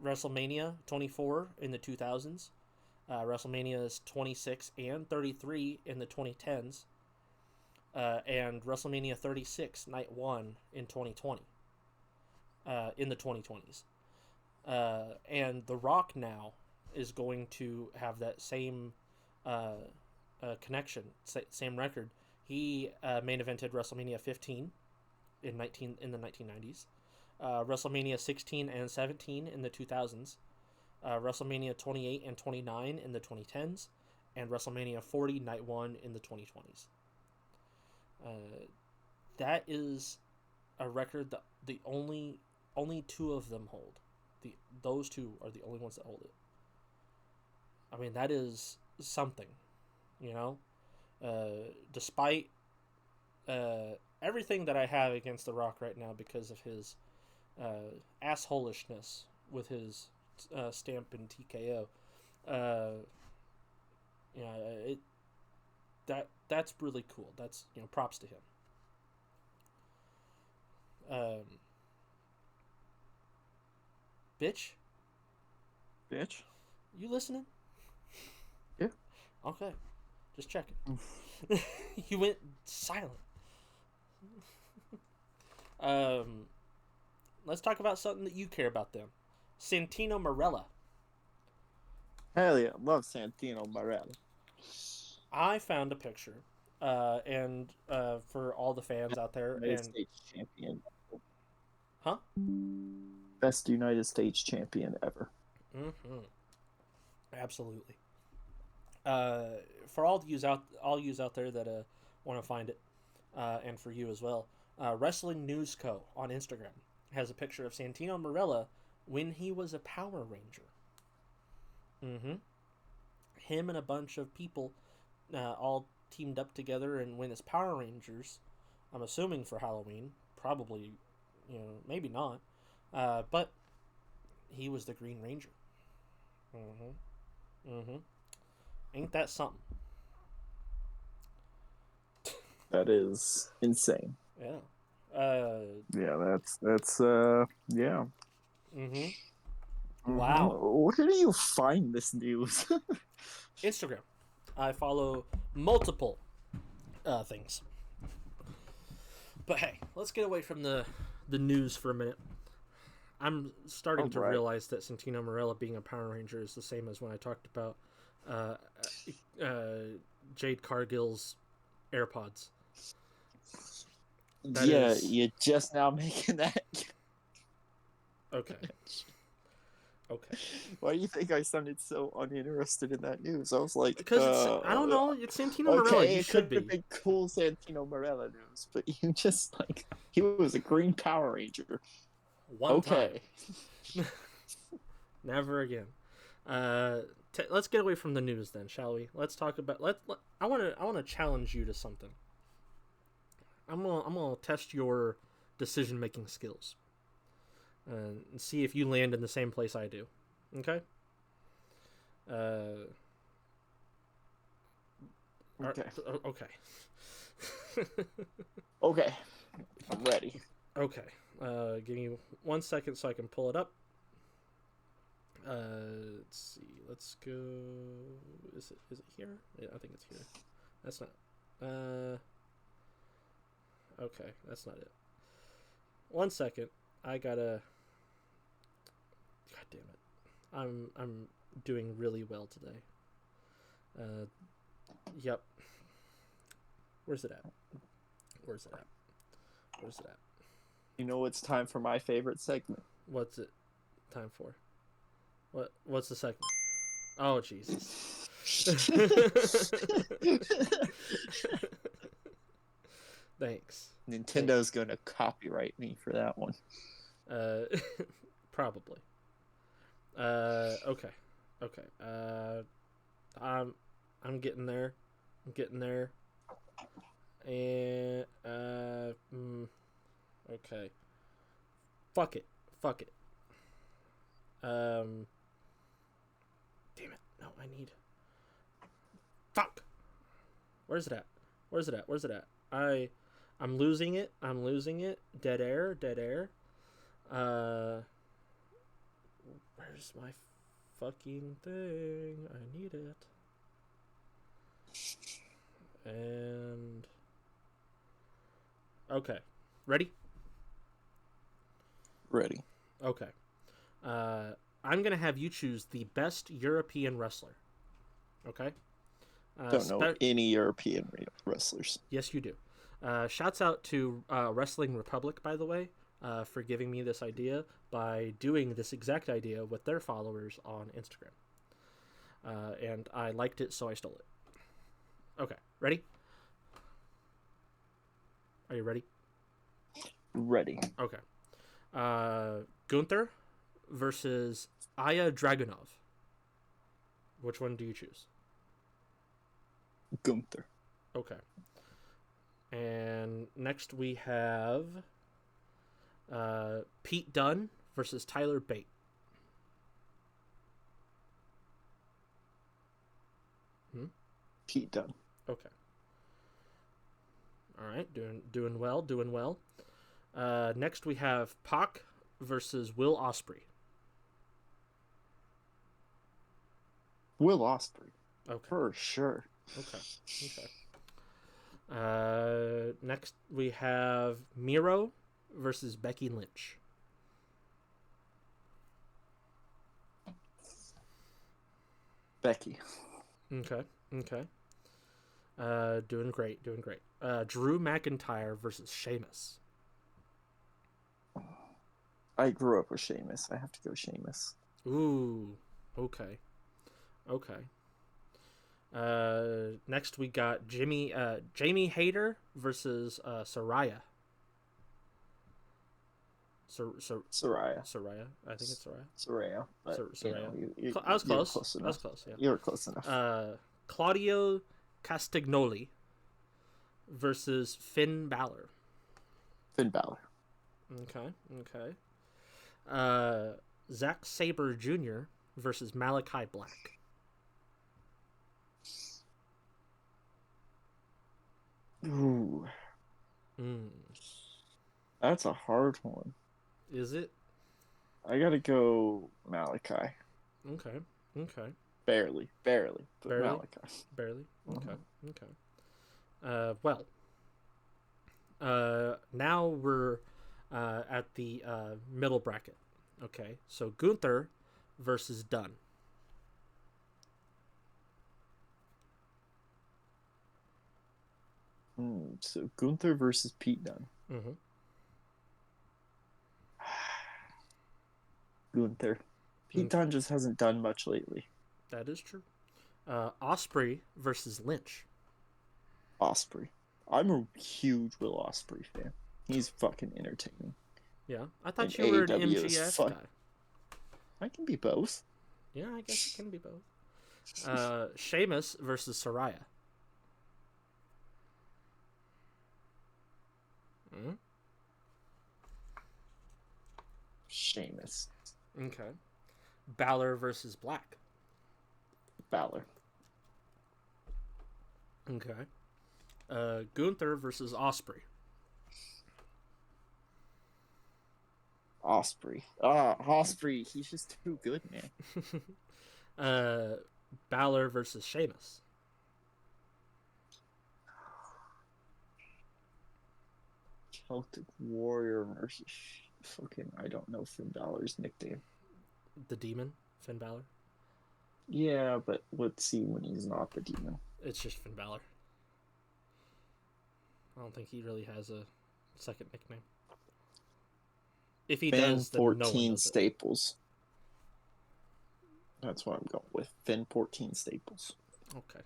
WrestleMania 24 in the 2000s. WrestleManias 26 and 33 in the 2010s. And WrestleMania 36 Night 1 in 2020. In the 2020s. And The Rock now is going to have that same connection, same record. He main evented WrestleMania 15 in the 1990s, WrestleMania 16 and 17 in the 2000s, WrestleMania 28 and 29 in the 2010s, and WrestleMania 40 Night 1 in the 2020s. That is a record that the only two of them hold. Those two are the only ones that hold it. I mean, that is something, you know. Despite everything that I have against The Rock right now because of his assholishness with his stamp in TKO, you know, that's really cool. That's, you know, props to him. Bitch, Bitch. you listening? Yeah. Okay, just checking. You went silent. Um, let's talk about something that you care about. Then, Santino Marella. Hell yeah, love Santino Marella. I found a picture, and for all the fans out there, United and States champion. huh? Best United States champion ever. Mm-hmm. Absolutely. Uh, for all yous out there that want to find it, and for you as well, Wrestling News Co. on Instagram has a picture of Santino Marella when he was a Power Ranger. Mm-hmm. Him and a bunch of people all teamed up together and went as Power Rangers. I'm assuming for Halloween. Probably, you know, maybe not. But he was the Green Ranger. Mm-hmm. Mm-hmm. Ain't that something? That is insane. Yeah. Yeah, that's yeah. Mm-hmm. Mm-hmm. Wow. Where do you find this news? Instagram. I follow multiple things. But hey, let's get away from the news for a minute. I'm starting to Right. realize that Santino Marella being a Power Ranger is the same as when I talked about uh, Jade Cargill's AirPods. That Yeah, is you're just now making that. okay. Okay. Why do you think I sounded so uninterested in that news? I was like, Because it's I don't know. It's Santino Marella. okay, You it could should have be. been cool Santino Morella news, but you just like he was a Green Power Ranger. One time. Okay, Never again. Let's get away from the news then, shall we? Let's talk about I want to challenge you to something. I'm gonna test your decision making skills and see if you land in the same place I do. Okay. Uh. okay, Okay. okay. I'm ready. Okay. Give me 1 second so I can pull it up. Let's see. Let's go. Is it here? Yeah, I think it's here. That's not. Okay, that's not it. 1 second. I gotta. God damn it. I'm doing really well today. Yep. Where's it at? Where's it at? Where's it at? You know it's time for my favorite segment. What's it time for? What's the segment? Oh Jesus. Thanks. Nintendo's gonna copyright me for that one. Uh, probably. Okay. Okay. I'm getting there. I'm getting there. And okay. Fuck it. Fuck it. Damn it. No, I need. Fuck. Where's it at? Where's it at? Where's it at? I'm losing it. I'm losing it. Dead air. Dead air. Where's my fucking thing? I need it. And okay, ready? Ready. Okay. I'm gonna have you choose the best European wrestler. Okay. Don't know any European wrestlers. Yes, you do. Shouts out to Wrestling Republic, by the way, for giving me this idea by doing this exact idea with their followers on Instagram. And I liked it, so I stole it. Okay, ready? Are you ready? Ready. Okay. Gunther versus Aya Dragunov. Which one do you choose? Gunther. Okay. And next we have Pete Dunne versus Tyler Bate. Pete Dunne. Okay. All right, doing well. Next we have Pac versus Will Ospreay. Will Ospreay. Okay. For sure. Okay. Next we have Miro versus Becky Lynch. Becky. Okay. Doing great. Drew McIntyre versus Sheamus. I grew up with Sheamus. I have to go Sheamus. Ooh. Okay. Next we got Jamie Hayter versus Saraya. Saraya. I think it's Saraya. Saraya. But, Saraya. I was close. Yeah. You were close enough. Claudio Castagnoli versus Finn Balor. Finn Balor. Okay. Zack Sabre Jr. versus Malachi Black. Ooh. That's a hard one. Is it? I gotta go Malachi. Okay. Barely. But Malachi. Barely. Okay. Now we're at the middle bracket. Okay, so Gunther versus Dunn. So Gunther versus Pete Dunne. Mm-hmm. Gunther. Pete Dunne just hasn't done much lately. That is true. Ospreay versus Lynch. Ospreay. I'm a huge Will Ospreay fan. He's fucking entertaining. Yeah, I thought And you were an AEW MGS guy. I can be both. Yeah, I guess it can be both. Sheamus versus Saraya. Sheamus. Okay. Balor versus Black. Balor. Okay. Gunther versus Ospreay. Ospreay. Ospreay. He's just too good, man. Balor versus Sheamus. Celtic Warrior versus fucking I don't know Finn Balor's nickname. The Demon, Finn Balor. Yeah, but let's see when he's not the Demon. It's just Finn Balor. I don't think he really has a second nickname. If he does, then 14 no one does Staples. That's what I'm going with. Finn 14 Staples. Okay.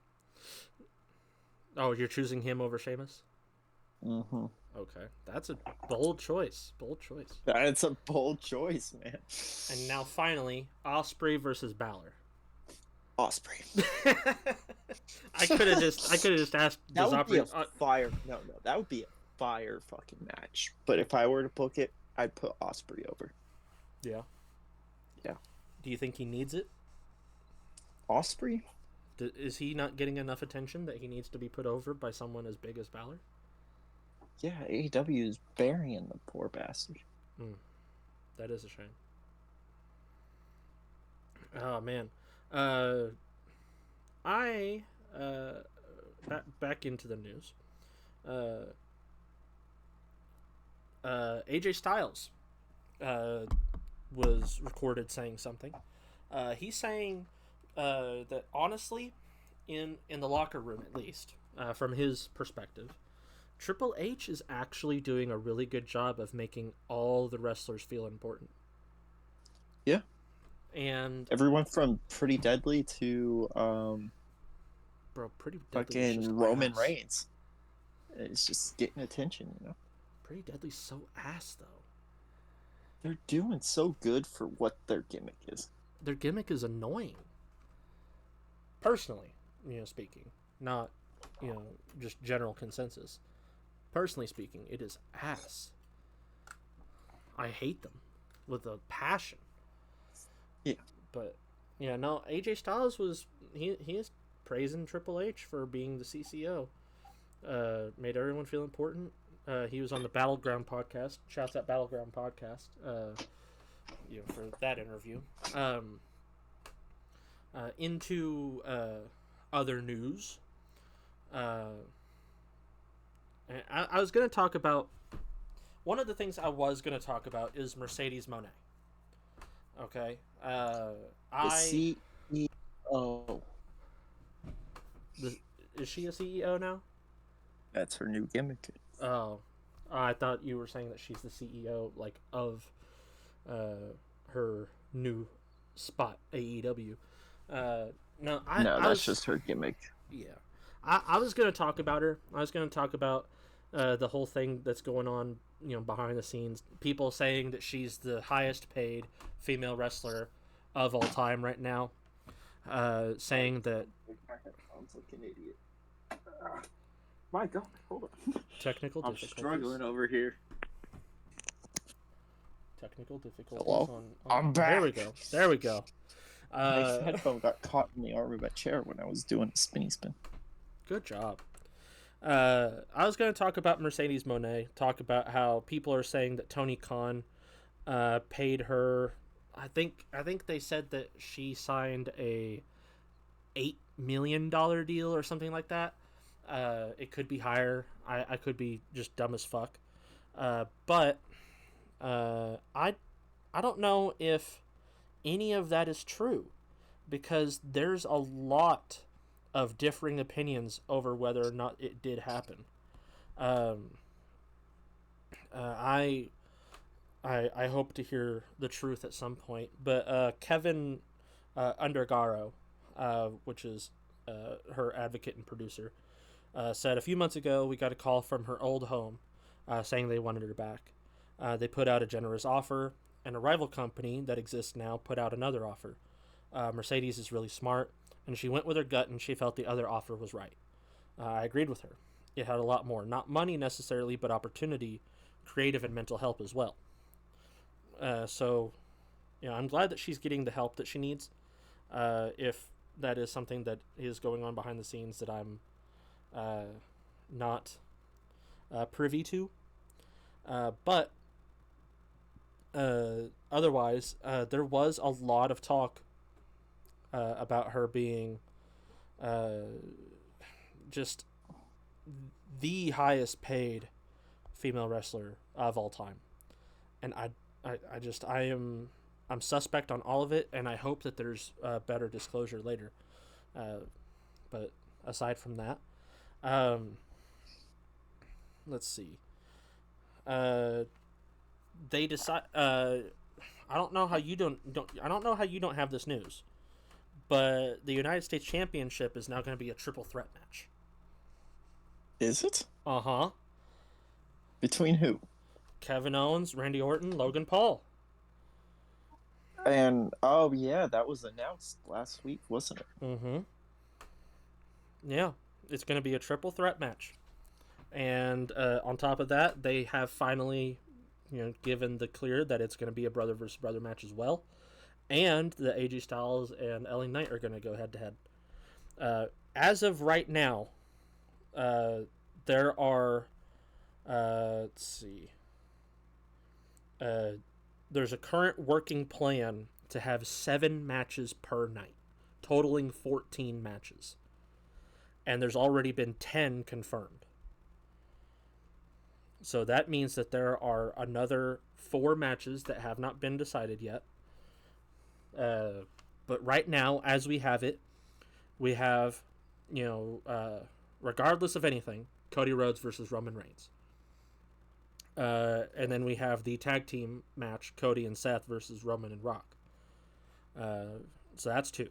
Oh, you're choosing him over Sheamus? Mm-hmm. Okay. That's a bold choice. That's a bold choice, man. And now finally, Ospreay versus Balor. Ospreay. I could have just asked. That would be a fire. No, that would be a fire fucking match. But if I were to book it, I'd put Ospreay over. Yeah. Yeah. Do you think he needs it? Ospreay? Is he not getting enough attention that he needs to be put over by someone as big as Balor? Yeah, AEW is burying the poor bastard. That is a shame. Oh man. Back into the news. AJ Styles was recorded saying something. He's saying that honestly, in the locker room at least, from his perspective, Triple H is actually doing a really good job of making all the wrestlers feel important. Yeah. And everyone from Pretty Deadly to Pretty Deadly fucking Roman Reigns. It's just getting attention, you know. Pretty Deadly's so ass, though. They're doing so good for what their gimmick is. Their gimmick is annoying. Personally, speaking. Not, just general consensus. Personally speaking, it is ass. I hate them with a passion. Yeah. But, no, AJ Styles he is praising Triple H for being the CCO. Made everyone feel important. He was on the Battleground podcast. Shouts at Battleground podcast. For that interview. Into other news. I was going to talk about. One of the things I was going to talk about is Mercedes Moné. Okay. The CEO. Is she a CEO now? That's her new gimmick. Oh, I thought you were saying that she's the CEO, of her new spot, AEW. No, that's just her gimmick. Yeah, I was going to talk about her. I was going to talk about the whole thing that's going on, behind the scenes. People saying that she's the highest paid female wrestler of all time right now. Saying that. My headphones like an idiot. My God, hold on. Technical difficulties. I'm struggling over here. Technical difficulties. Hello? I'm back. There we go. My headphone got caught in the arm of a chair when I was doing a spinny spin. Good job. I was going to talk about Mercedes Moné. Talk about how people are saying that Tony Khan paid her. I think they said that she signed a $8 million deal or something like that. It could be higher. I could be just dumb as fuck. But I don't know if any of that is true, because there's a lot of differing opinions over whether or not it did happen. I hope to hear the truth at some point. But Kevin Undergaro, which is her advocate and producer, said a few months ago we got a call from her old home saying they wanted her back. They put out a generous offer, and a rival company that exists now put out another offer. Mercedes is really smart, and she went with her gut, and she felt the other offer was right. I agreed with her. It had a lot more, not money necessarily, but opportunity, creative, and mental help as well. So, I'm glad that she's getting the help that she needs. If that is something that is going on behind the scenes that I'm not privy to. But otherwise, there was a lot of talk about her being just the highest paid female wrestler of all time, and I'm suspect on all of it, and I hope that there's better disclosure later. But aside from that, let's see. They decide. I don't know how you don't. I don't know how you don't have this news, but the United States Championship is now going to be a triple threat match. Is it? Uh-huh. Between who? Kevin Owens, Randy Orton, Logan Paul. And oh yeah, that was announced last week, wasn't it? Mm-hmm. Yeah, it's going to be a triple threat match, and on top of that, they have finally, given the clear that it's going to be a brother versus brother match as well, and the AJ Styles and LA Knight are going to go head to head. As of right now, there are, let's see, there's a current working plan to have 7 matches per night, totaling 14 matches. And there's already been 10 confirmed. So that means that there are another 4 matches that have not been decided yet. But right now, as we have it, we have, regardless of anything, Cody Rhodes versus Roman Reigns. And then we have the tag team match, Cody and Seth versus Roman and Rock. So that's 2.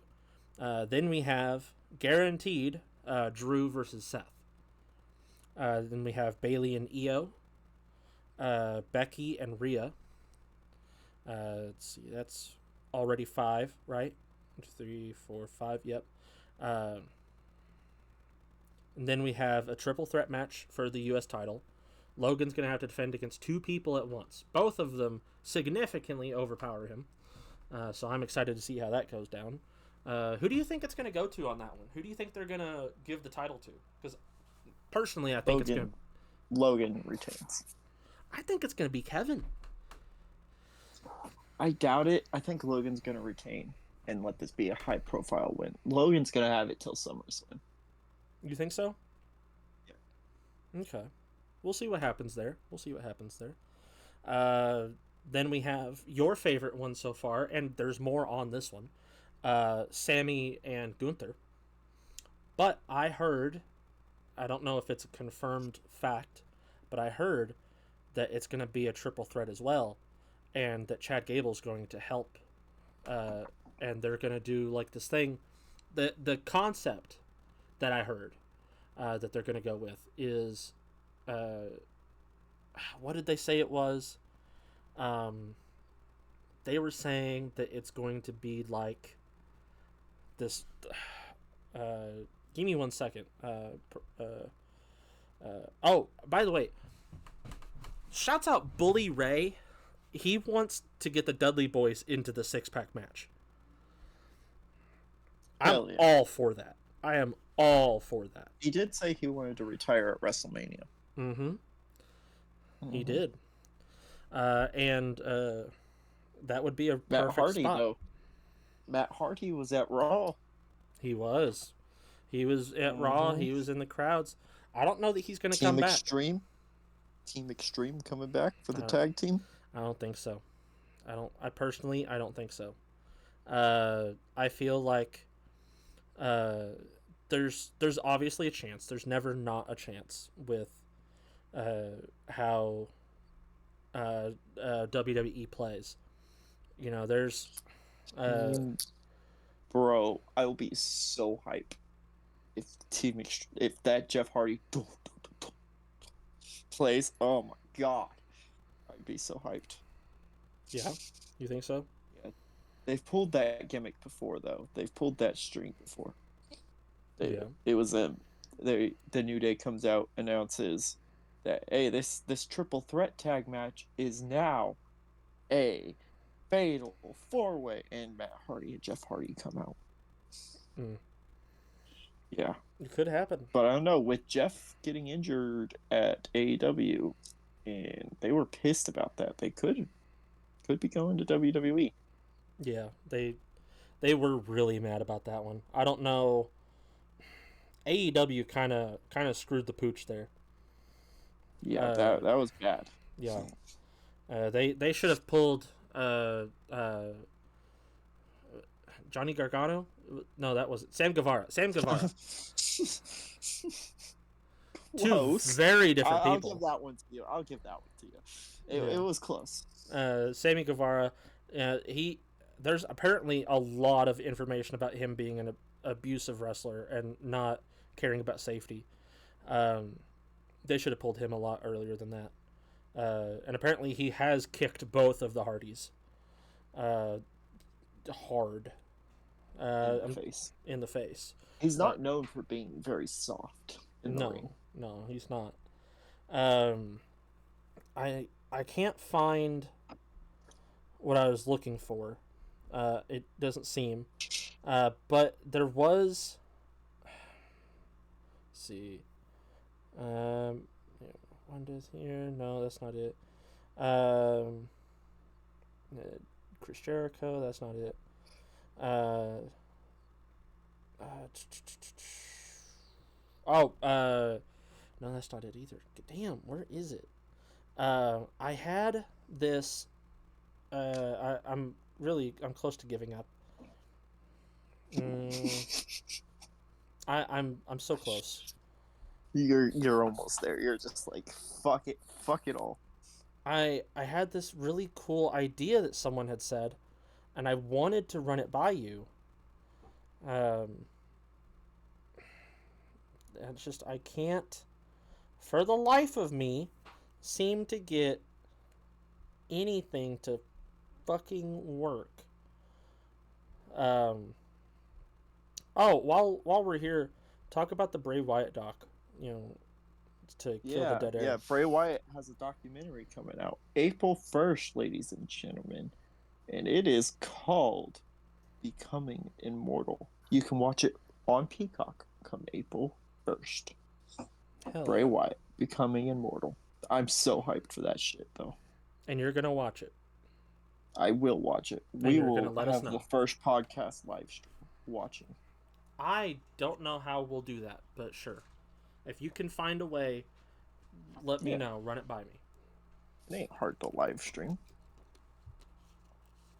Then we have guaranteed Drew versus Seth. Then we have Bayley and Io. Becky and Rhea. Let's see, that's already 5, right? 3, 4, 5. Yep. Uh, and then we have a triple threat match for the U.S. title. Logan's going to have to defend against 2 people at once. Both of them significantly overpower him. So I'm excited to see how that goes down. Who do you think it's going to go to on that one? Who do you think they're going to give the title to? Because personally, I think it's going to... Logan retains. I think it's going to be Kevin. I doubt it. I think Logan's going to retain and let this be a high-profile win. Logan's going to have it till SummerSlam. You think so? Yeah. Okay. We'll see what happens there. Then we have your favorite one so far, and there's more on this one. Sammy and Gunther. But I heard, I don't know if it's a confirmed fact, but I heard that it's going to be a triple threat as well, and that Chad Gable's going to help, and they're going to do like this thing. The concept that I heard that they're going to go with is, what did they say it was? They were saying that it's going to be like this. Give me 1 second. Oh, by the way, shouts out Bully Ray. He wants to get the Dudley Boys into the 6-pack match. I'm all for that. I am all for that. He did say he wanted to retire at WrestleMania. He did. And that would be a Matt perfect Hardy, spot. though. Matt Hardy was at Raw. He was at Raw. He was in the crowds. I don't know that he's going to come back. Team Extreme coming back for the tag team? I don't think so. I personally don't think so. I feel like there's obviously a chance. There's never not a chance with how WWE plays. You know, there's bro, I will be so hyped if that Jeff Hardy plays. Oh my god, I'd be so hyped. Yeah, you think so? Yeah, they've pulled that gimmick before, though. They've pulled that string before. It was the New Day comes out, announces that, hey, this triple threat tag match is now a fatal 4-way, and Matt Hardy and Jeff Hardy come out. Yeah, it could happen. But I don't know, with Jeff getting injured at AEW, and they were pissed about that. They could be going to WWE. Yeah, they were really mad about that one. I don't know. AEW kind of screwed the pooch there. Yeah, that was bad. Yeah, they should have pulled Johnny Gargano. No, that was Sam Guevara. Two very different people. I'll give that one to you. It was close. Sammy Guevara, there's apparently a lot of information about him being an abusive wrestler and not caring about safety. They should have pulled him a lot earlier than that. And apparently he has kicked both of the Hardys hard. In the face. He's not known for being very soft in the ring. No, he's not. I can't find what I was looking for. It doesn't seem. But there was... Let's see. Wonders here. No, that's not it. Chris Jericho, that's not it. No, that's not it either. Damn, where is it? I had this. I'm close to giving up. I'm so close. You're almost there. You're just like, fuck it all. I had this really cool idea that someone had said, and I wanted to run it by you. It's just I can't, for the life of me, seem to get anything to fucking work. Um. Oh, while we're here, talk about the Bray Wyatt doc. You know, to kill the Yeah, dead air. yeah. Bray Wyatt has a documentary coming out April 1st, ladies and gentlemen, and it is called Becoming Immortal. You can watch it on Peacock come April 1st. Hell Bray yeah! Wyatt Becoming Immortal. I'm so hyped for that shit, though. And you're gonna watch it, I will watch it. and We you're gonna will let us have the know. first podcast live stream watching. I don't know how we'll do that, but sure. If you can find a way, let me Yeah, know. Run it by me. it ain't hard to live stream.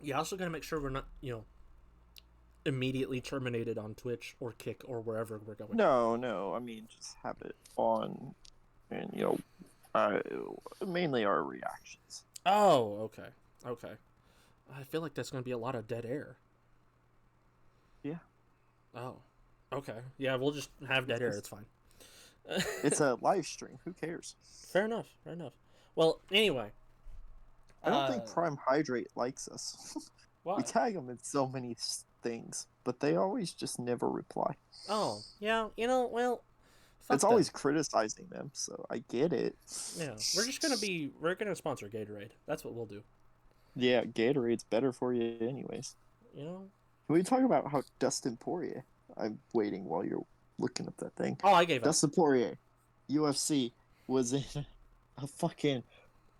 You also gotta make sure we're not, immediately terminated on Twitch or Kick or wherever we're going. No, no. I mean, just have it on, and mainly our reactions. Oh, okay, okay. I feel like that's gonna be a lot of dead air. Yeah, Oh, okay. Yeah, we'll just have dead air. It's fine. it's a live stream. Who cares? Fair enough. Fair enough. Well, anyway. I don't think Prime Hydrate likes us. Why? We tag them in so many things, but they always just never reply. Oh, yeah. Well, fuck It's them. always criticizing them, so I get it. Yeah, we're gonna sponsor Gatorade. That's what we'll do. Yeah, Gatorade's better for you, anyways. You know. Can we talk about how Dustin Poirier? I'm waiting while you're looking up that thing. Oh, I gave up. Dustin Poirier, UFC, was in a fucking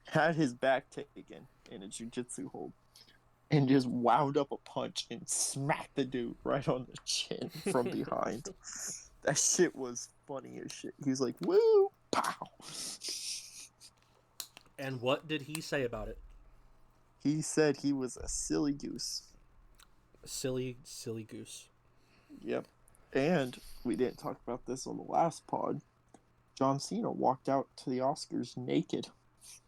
had his back taken in a jiu-jitsu hold and just wound up a punch and smacked the dude right on the chin from behind. That shit was funny as shit. He was like, woo, pow. And what did he say about it? He said he was a silly goose. Silly, silly goose. Yep. And we didn't talk about this on the last pod. John Cena walked out to the Oscars naked.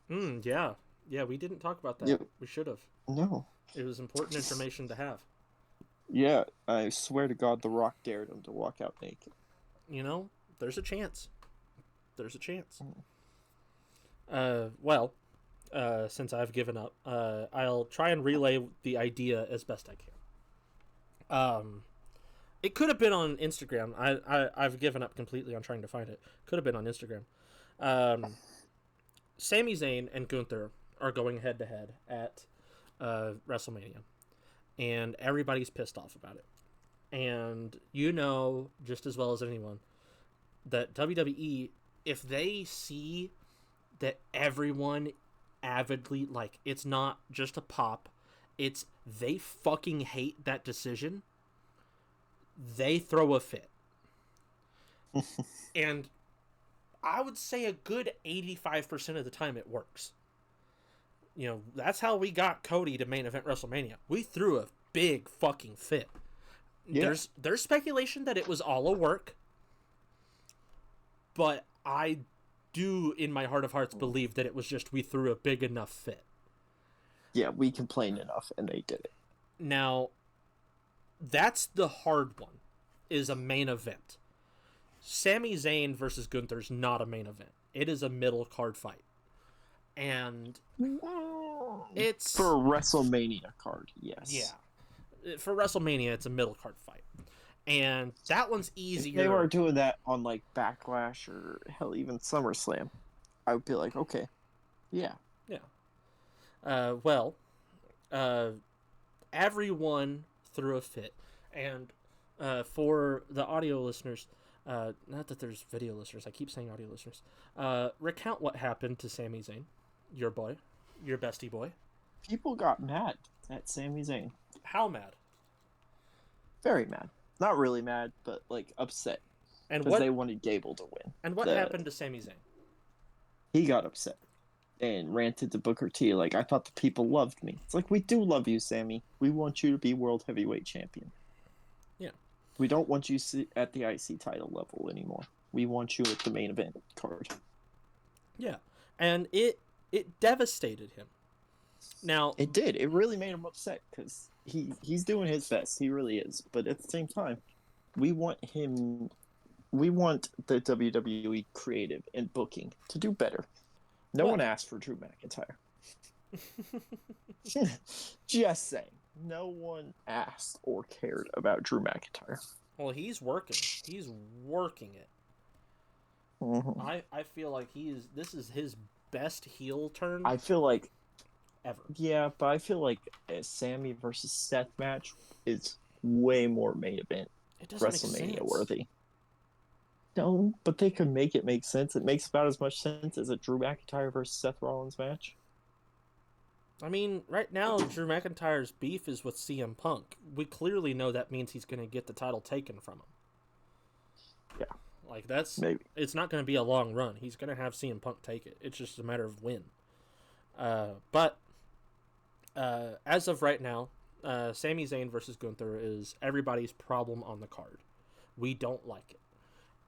Yeah. Yeah, we didn't talk about that. Yep. We should have. No. It was important information to have. Yeah, I swear to God, The Rock dared him to walk out naked. There's a chance. There's a chance. Since I've given up, I'll try and relay the idea as best I can. It could have been on Instagram. I've given up completely on trying to find it. Could have been on Instagram. Sami Zayn and Gunther are going head to head at WrestleMania, and everybody's pissed off about it. And just as well as anyone that WWE, if they see that everyone avidly, like, it's not just a pop, it's they fucking hate that decision, they throw a fit. And I would say a good 85% of the time it works. That's how we got Cody to main event WrestleMania. We threw a big fucking fit. Yeah. There's speculation that it was all a work, but I do, in my heart of hearts, believe that it was just we threw a big enough fit. Yeah, we complained enough, and they did it. Now, that's the hard one, is a main event. Sami Zayn versus Gunther's not a main event. It is a middle card fight. And it's... For a WrestleMania card, yes. Yeah. For WrestleMania, it's a middle card fight. And that one's easier. If they were doing that on, like, Backlash or, hell, even SummerSlam, I would be like, okay, yeah. Yeah. Everyone threw a fit. And for the audio listeners, not that there's video listeners, I keep saying audio listeners, recount what happened to Sami Zayn, your boy, your bestie boy. People got mad at Sami Zayn. How mad? Very mad. Not really mad, but, like, upset. Because they wanted Gable to win. And what happened to Sami Zayn? He got upset and ranted to Booker T, like, I thought the people loved me. It's like, we do love you, Sammy. We want you to be World Heavyweight Champion. Yeah. We don't want you at the IC title level anymore. We want you at the main event card. Yeah. And it devastated him. Now, it did. It really made him upset because he's doing his best. He really is. But at the same time, we want the WWE creative and booking to do better. No one asked for Drew McIntyre. Just saying. No one asked or cared about Drew McIntyre. Well, he's working. He's working it. Mm-hmm. I feel like this is his best heel turn I feel like, ever. yeah, but I feel like a Sammy versus Seth match is way more main event It doesn't make WrestleMania sense. worthy. No, but they could make it make sense. It makes about as much sense as a Drew McIntyre versus Seth Rollins match. I mean, right now, Drew McIntyre's beef is with CM Punk. We clearly know that means he's going to get the title taken from him. Yeah, Like, that's... maybe. It's not going to be a long run. He's going to have CM Punk take it. It's just a matter of when. But, as of right now, Sami Zayn versus Gunther is everybody's problem on the card. We don't like it.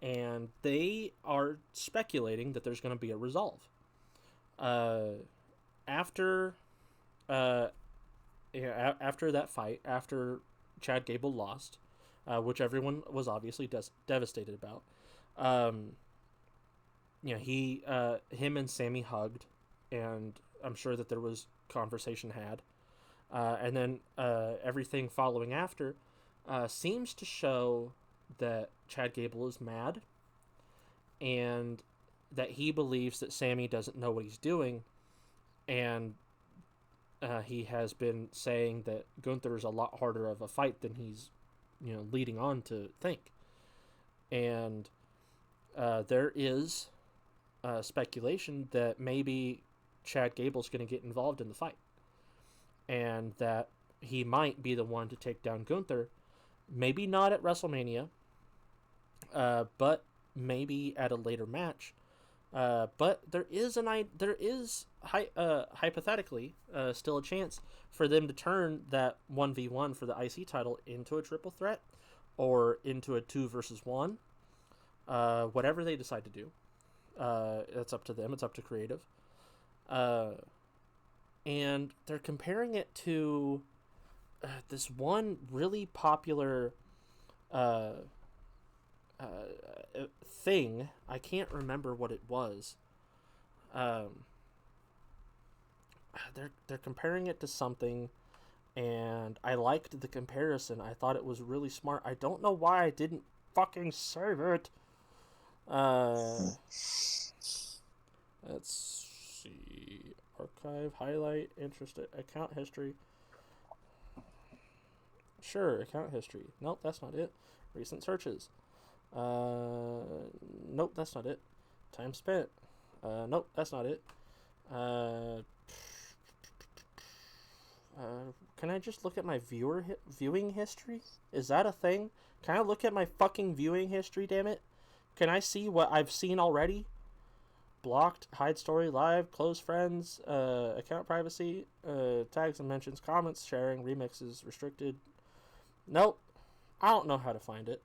And they are speculating that there's going to be a resolve. After that fight, after Chad Gable lost, which everyone was obviously devastated about, him and Sammy hugged, and I'm sure that there was conversation had, and then everything following after seems to show that Chad Gable is mad, and that he believes that Sammy doesn't know what he's doing, and he has been saying that Gunther is a lot harder of a fight than he's, leading on to think. And there is speculation that maybe Chad Gable's going to get involved in the fight, and that he might be the one to take down Gunther. Maybe not at WrestleMania, but maybe at a later match. But there is hypothetically still a chance for them to turn that 1v1 for the IC title into a triple threat, or into a 2 versus 1. Whatever they decide to do, it's up to them. It's up to creative. And they're comparing it to this one really popular thing. I can't remember what it was. They're comparing it to something, and I liked the comparison. I thought it was really smart. I don't know why I didn't fucking save it. Let's see. Archive, highlight, interest, account history. Sure, account history. Nope, that's not it. Recent searches. Nope, that's not it. Time spent. Nope, that's not it. Can I just look at my viewing history? Is that a thing? Can I look at my fucking viewing history, damn it? Can I see what I've seen already? Blocked, hide story, live, close friends, account privacy, tags and mentions, comments, sharing, remixes, restricted. Nope. I don't know how to find it.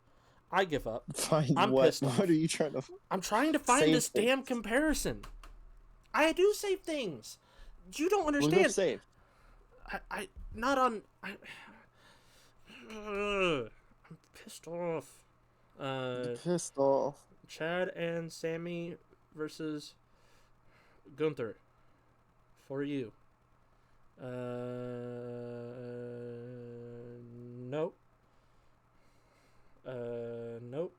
I give up. Find I'm what? pissed off. What are you trying to? I'm trying to find Save this damn things. comparison. I do save things. You don't We'll go understand. save. I not on. I'm pissed off. Pissed off. Chad and Sammy versus Gunther. For you. Nope. Nope.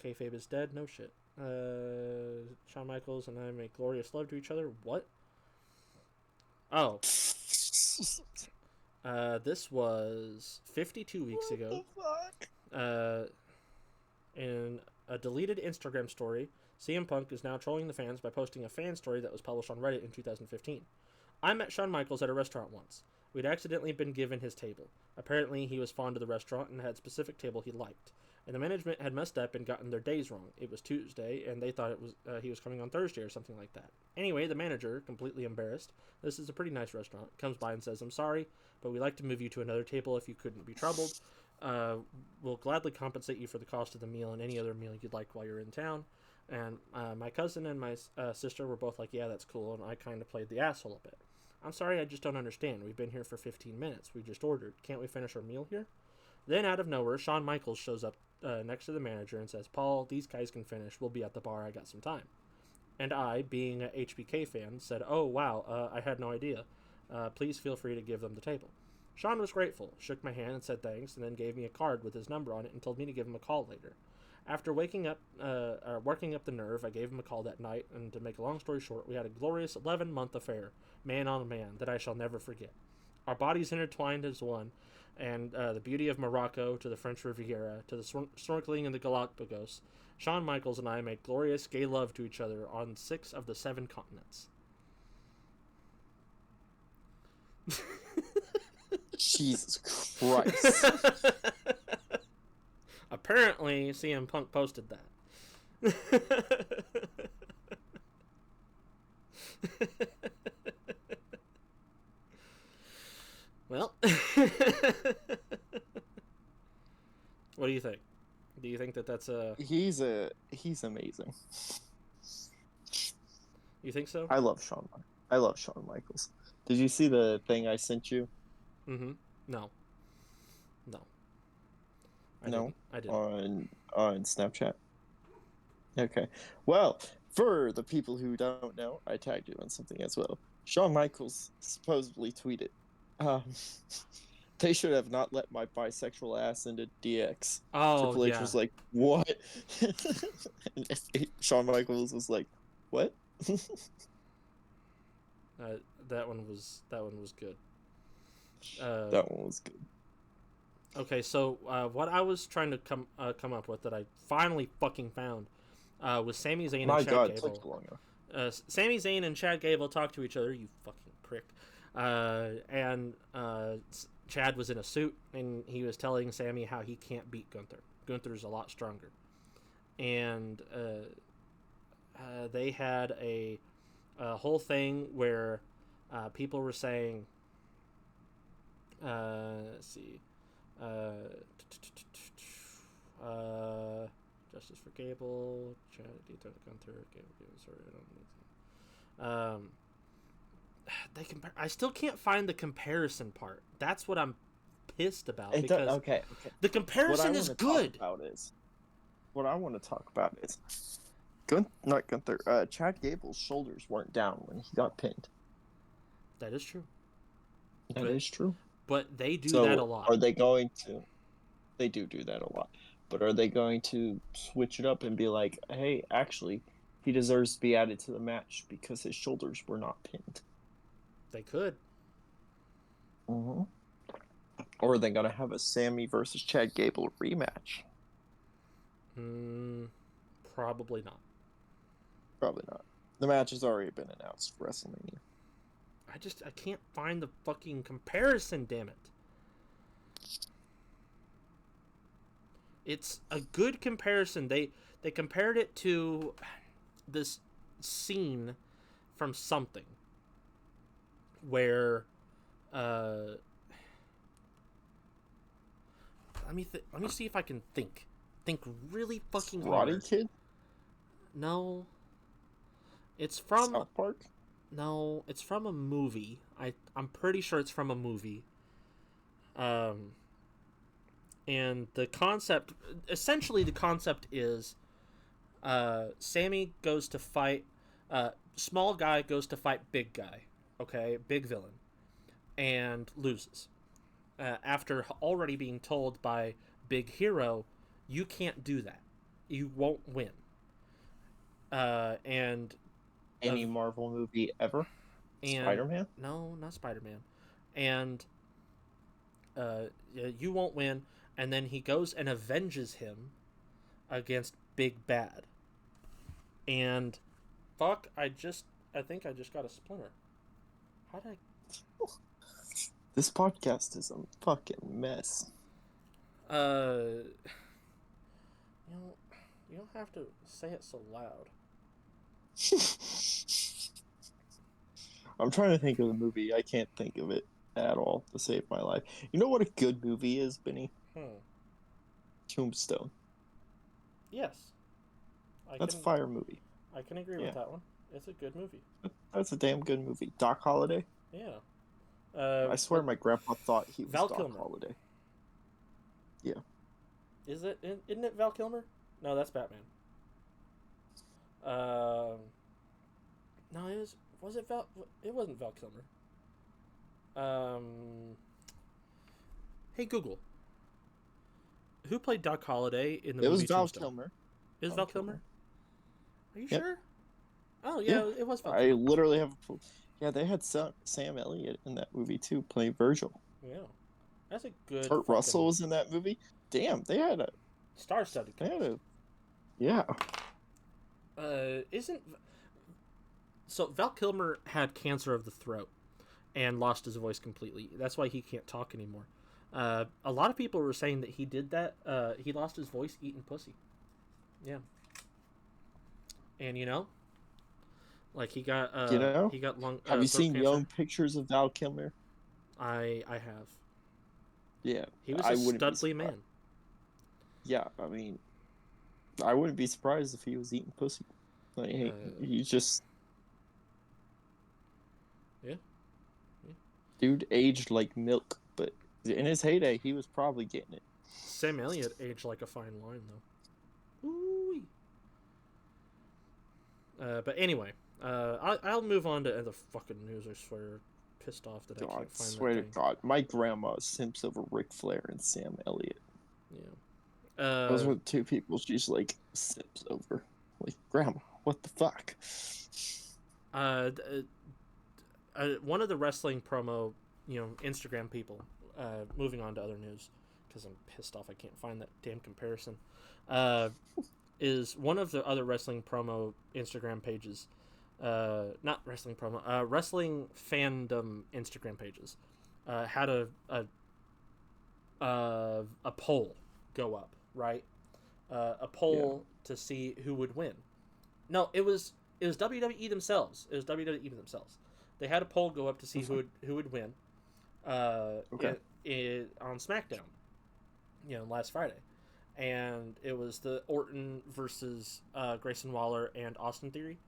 Kayfabe is dead. No shit. Shawn Michaels and I make glorious love to each other. What? Oh. This was 52 weeks ago. What the fuck? In a deleted Instagram story, CM Punk is now trolling the fans by posting a fan story that was published on Reddit in 2015. I met Shawn Michaels at a restaurant once. We'd accidentally been given his table. Apparently, he was fond of the restaurant and had a specific table he liked. And the management had messed up and gotten their days wrong. It was Tuesday, and they thought it was he was coming on Thursday or something like that. Anyway, the manager, completely embarrassed, this is a pretty nice restaurant, comes by and says, "I'm sorry, but we'd like to move you to another table if you couldn't be troubled. We'll gladly compensate you for the cost of the meal and any other meal you'd like while you're in town." And my cousin and my sister were both like, "Yeah, that's cool," and I kind of played the asshole a bit. "I'm sorry, I just don't understand. We've been here for 15 minutes. We just ordered. Can't we finish our meal here?" Then, out of nowhere, Shawn Michaels shows up next to the manager and says, "Paul, these guys can finish. We'll be at the bar. I got some time." And I, being a HBK fan, said, "Oh, wow, I had no idea. Please feel free to give them the table." Sean was grateful, shook my hand and said thanks, and then gave me a card with his number on it and told me to give him a call later. After working up the nerve, I gave him a call that night, and to make a long story short, we had a glorious 11-month affair, man on man, that I shall never forget. Our bodies intertwined as one, and the beauty of Morocco to the French Riviera to the snorkeling in the Galapagos, Shawn Michaels and I made glorious gay love to each other on 6 of the 7 continents. Jesus Christ. Apparently, CM Punk posted that. Well, what do you think? Do you think that that's a... He's amazing. You think so? I love Shawn Michaels. Did you see the thing I sent you? Mm-hmm. No. No? I didn't. On Snapchat? Okay. Well, for the people who don't know, I tagged you on something as well. Shawn Michaels supposedly tweeted, they should have not let my bisexual ass into DX. Oh, Triple H yeah. was like, what? And Shawn Michaels was like, what? That one was good. That one was good. Okay, so what I was trying to come up with that I finally fucking found was Sami Zayn and Chad Gable. Took long Sami Zayn and Chad Gable talk to each other. You fucking prick. And Chad was in a suit, and he was telling Sami how he can't beat Gunther. Gunther's a lot stronger. And they had a whole thing where people were saying, let's see, Justice for Gable, Chad, Gunther, Gable, sorry, I don't. They compare. I still can't find the comparison part. That's what I'm pissed about. Okay. The comparison is good. What I want to talk about is, not Gunther. Chad Gable's shoulders weren't down when he got pinned. That is true. That is true. But they do that a lot. Are they going to? They do that a lot. But are they going to switch it up and be like, hey, actually, he deserves to be added to the match because his shoulders were not pinned? They could. Mm-hmm. Or are they going to have a Sammy versus Chad Gable rematch? Probably not. Probably not. The match has already been announced for WrestleMania. I can't find the fucking comparison, damn it. It's a good comparison. They compared it to this scene from something where let me see if I can think really fucking hard. Roddy Kid? No. It's from South Park? No, it's from a movie. I'm pretty sure it's from a movie. And the concept is Sammy goes to fight small guy goes to fight big guy, okay, big villain, and loses. After already being told by big hero, you can't do that. You won't win. And any Marvel movie ever? Spider-Man? No, not Spider-Man. And you won't win. And then he goes and avenges him against Big Bad. And fuck, I think I just got a splinter. How did I... This podcast is a fucking mess. You don't have to say it so loud. I'm trying to think of a movie. I can't think of it at all to save my life. You know what a good movie is, Benny? Tombstone. Yes. That's a fire movie. I can agree with that one. It's a good movie. That's a damn good movie. Doc Holliday? Yeah. I swear my grandpa thought he was Val Doc Kilmer. Holliday. Yeah. Isn't it Val Kilmer? No, that's Batman. No, it was it Val? It wasn't Val Kilmer. Hey Google, who played Doc Holliday in the It was movie Val Tombstone? Kilmer. Is Val Val Kilmer? Kilmer. Are you Yep. sure? Oh Yeah. yeah, it was Val I Kilmer. literally have a. Yeah, they had Sam Elliott in that movie too, playing Virgil. Yeah, that's a good Kurt Russell fucking was in that movie. Damn, star-studded they had cast. a, yeah. Isn't so Val Kilmer had cancer of the throat and lost his voice completely. That's why he can't talk anymore. A lot of people were saying that he did that. He lost his voice eating pussy. Yeah, and like You know, he got lung have you throat seen cancer. young pictures of Val Kilmer? I have. Yeah, He was a I wouldn't be studly surprised. man. Yeah, I mean, I wouldn't be surprised if he was eating pussy. Like, he's just Yeah, yeah. dude aged like milk, but in his heyday, he was probably getting it. Sam Elliott aged like a fine wine though. Ooh. But anyway, I'll move on to other fucking news. I swear, pissed off that I God, can't find swear that to thing. God, my grandma simps over Ric Flair and Sam Elliott. Yeah. Those are the two people she's like sips over. Like, grandma, what the fuck? Uh, one of the wrestling promo, Instagram people. Moving on to other news because I'm pissed off I can't find that damn comparison. Is one of the other wrestling promo Instagram pages. Not wrestling promo. Wrestling fandom Instagram pages. Had a poll go up, right? A poll to see who would win. No, it was WWE themselves. It was WWE themselves. They had a poll go up to see who would win. Okay. On SmackDown, last Friday, and it was the Orton versus Grayson Waller and Austin Theory.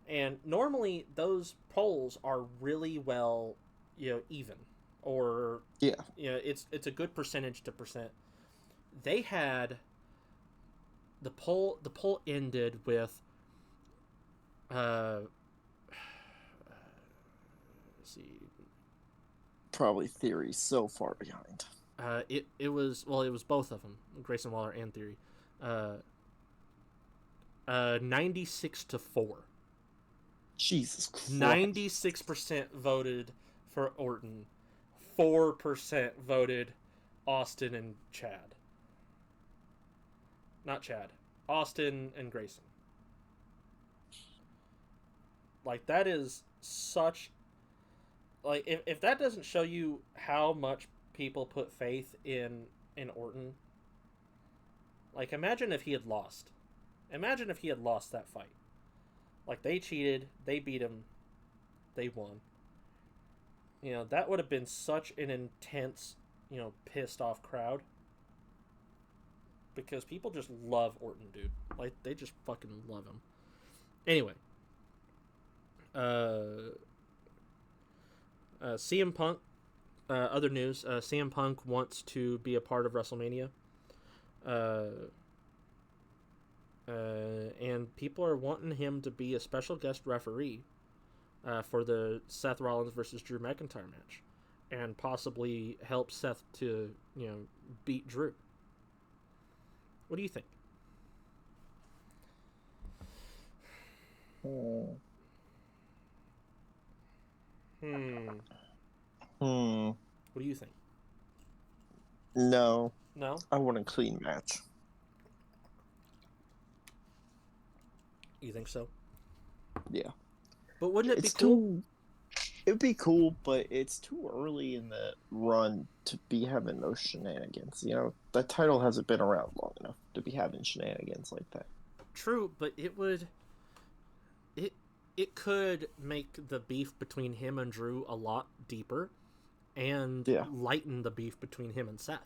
And normally those polls are really well, even, or Yeah. it's a good percentage to percent. They had the poll. The poll ended with let's see. Probably Theory so far behind. It was both of them, Grayson Waller and Theory. 96-4. Jesus Christ. 96% voted for Orton. 4% voted Austin and Chad. Not Chad. Austin and Grayson. Like, that is such. Like, if that doesn't show you how much people put faith in Orton, like, imagine if he had lost. Imagine if he had lost that fight. Like, they cheated, they beat him, they won. That would have been such an intense, pissed off crowd. Because people just love Orton, dude. Like, they just fucking love him. Anyway. CM Punk, other news, CM Punk wants to be a part of WrestleMania. And people are wanting him to be a special guest referee for the Seth Rollins versus Drew McIntyre match, and possibly help Seth to beat Drew. What do you think? What do you think? No. No? I want a clean match. You think so? Yeah. But wouldn't it be cool? It'd be cool, but it's too early in the run to be having those shenanigans. That title hasn't been around long enough to be having shenanigans like that. True, but it could make the beef between him and Drew a lot deeper, and lighten the beef between him and Seth.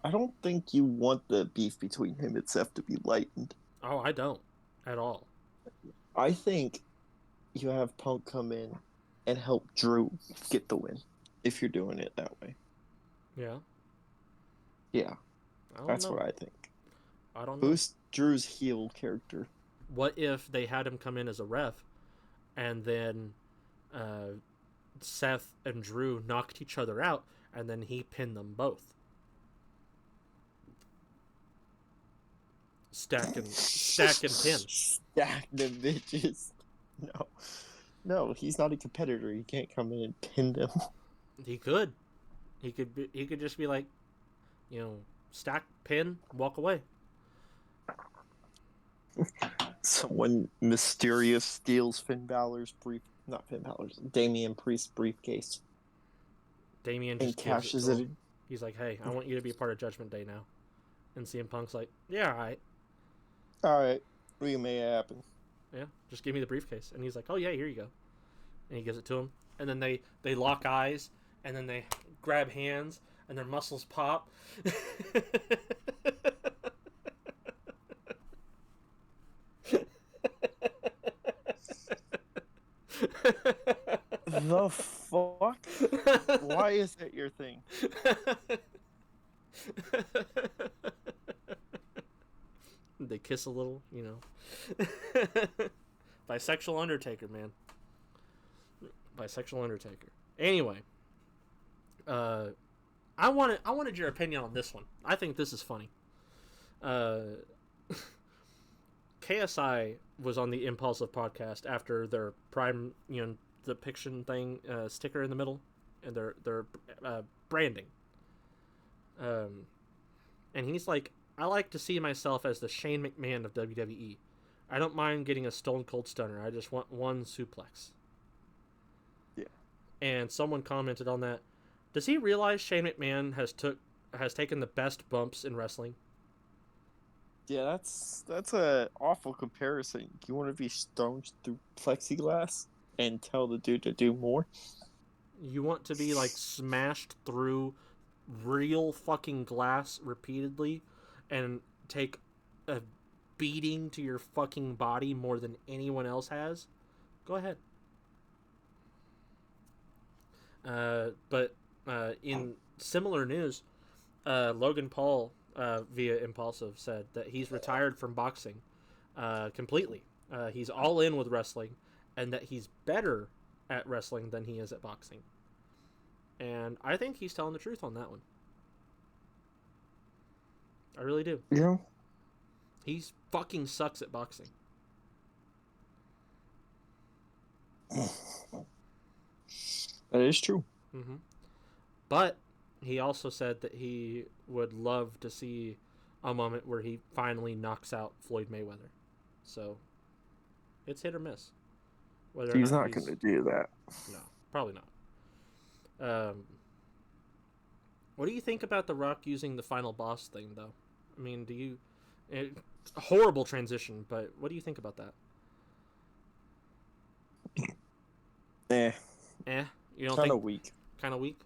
I don't think you want the beef between him and Seth to be lightened. Oh, I don't at all. I think you have Punk come in and help Drew get the win if you're doing it that way. Yeah. Yeah. That's what I think. I don't know. Drew's heel character. What if they had him come in as a ref, and then Seth and Drew knocked each other out, and then he pinned them both? Stack and pin. Stack them bitches. No, he's not a competitor. He can't come in and pin them. He could. He could just be like, stack, pin, walk away. Someone mysterious steals Damian Priest's briefcase. Damian and just cashes it. He's like, hey, I want you to be a part of Judgment Day now. And CM Punk's like, yeah, alright. Alright, we may happen. Yeah, just give me the briefcase. And he's like, oh yeah, here you go. And he gives it to him. And then they lock eyes, and then they grab hands, and their muscles pop. The fuck? Why is that your thing? They kiss a little, Bisexual Undertaker, man. Bisexual Undertaker. Anyway, I wanted your opinion on this one. I think this is funny. KSI was on the Impulsive podcast after their Prime, the Piction thing sticker in the middle, and their branding. And he's like, I like to see myself as the Shane McMahon of WWE. I don't mind getting a Stone Cold Stunner. I just want one suplex. Yeah. And someone commented on that. Does he realize Shane McMahon has taken the best bumps in wrestling? Yeah, that's a awful comparison. You want to be stoned through plexiglass and tell the dude to do more? You want to be like smashed through real fucking glass repeatedly and take a beating to your fucking body more than anyone else has? Go ahead. But in similar news, Logan Paul via Impulsive said that he's retired from boxing completely. He's all in with wrestling, and that he's better at wrestling than he is at boxing. And I think he's telling the truth on that one. I really do. Yeah. He fucking sucks at boxing. That is true. Mm-hmm. But he also said that he would love to see a moment where he finally knocks out Floyd Mayweather. So it's hit or miss. Whether he's not going to do that. No, probably not. What do you think about The Rock using the final boss thing, though? I mean, horrible transition, but what do you think about that? You don't kind of weak. Kind of weak.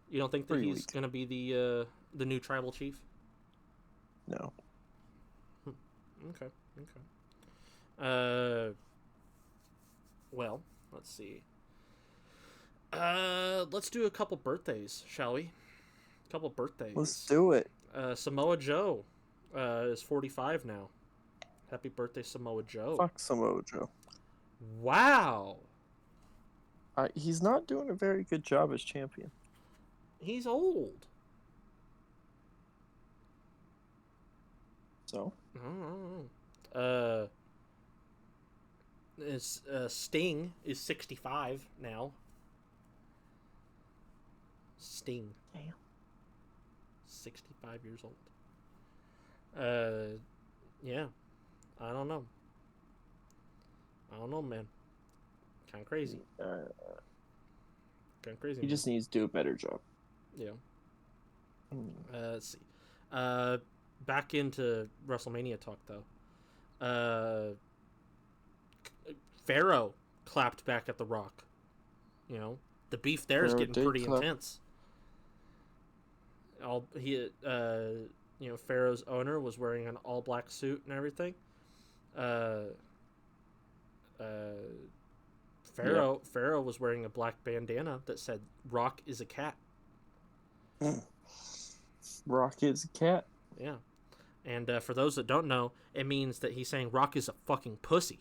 You don't think that he's going to be the new tribal chief? No. Okay. Well, let's see. Let's do a couple birthdays, shall we? A couple birthdays. Let's do it. Samoa Joe is 45 now. Happy birthday, Samoa Joe. Fuck Samoa Joe. Wow. He's not doing a very good job as champion. He's old. So? I don't know. Sting is 65 now. Sting. Damn. 65 years old. Yeah. I don't know. Man. Kind of crazy. Kind of crazy. He just needs to do a better job. Yeah. Let's see. Back into WrestleMania talk, though. Pharaoh clapped back at The Rock. The beef there is getting pretty intense. Pharaoh's owner was wearing an all-black suit and everything. Pharaoh was wearing a black bandana that said "Rock is a cat." Rock is a cat. Yeah. And for those that don't know, it means that he's saying Rock is a fucking pussy.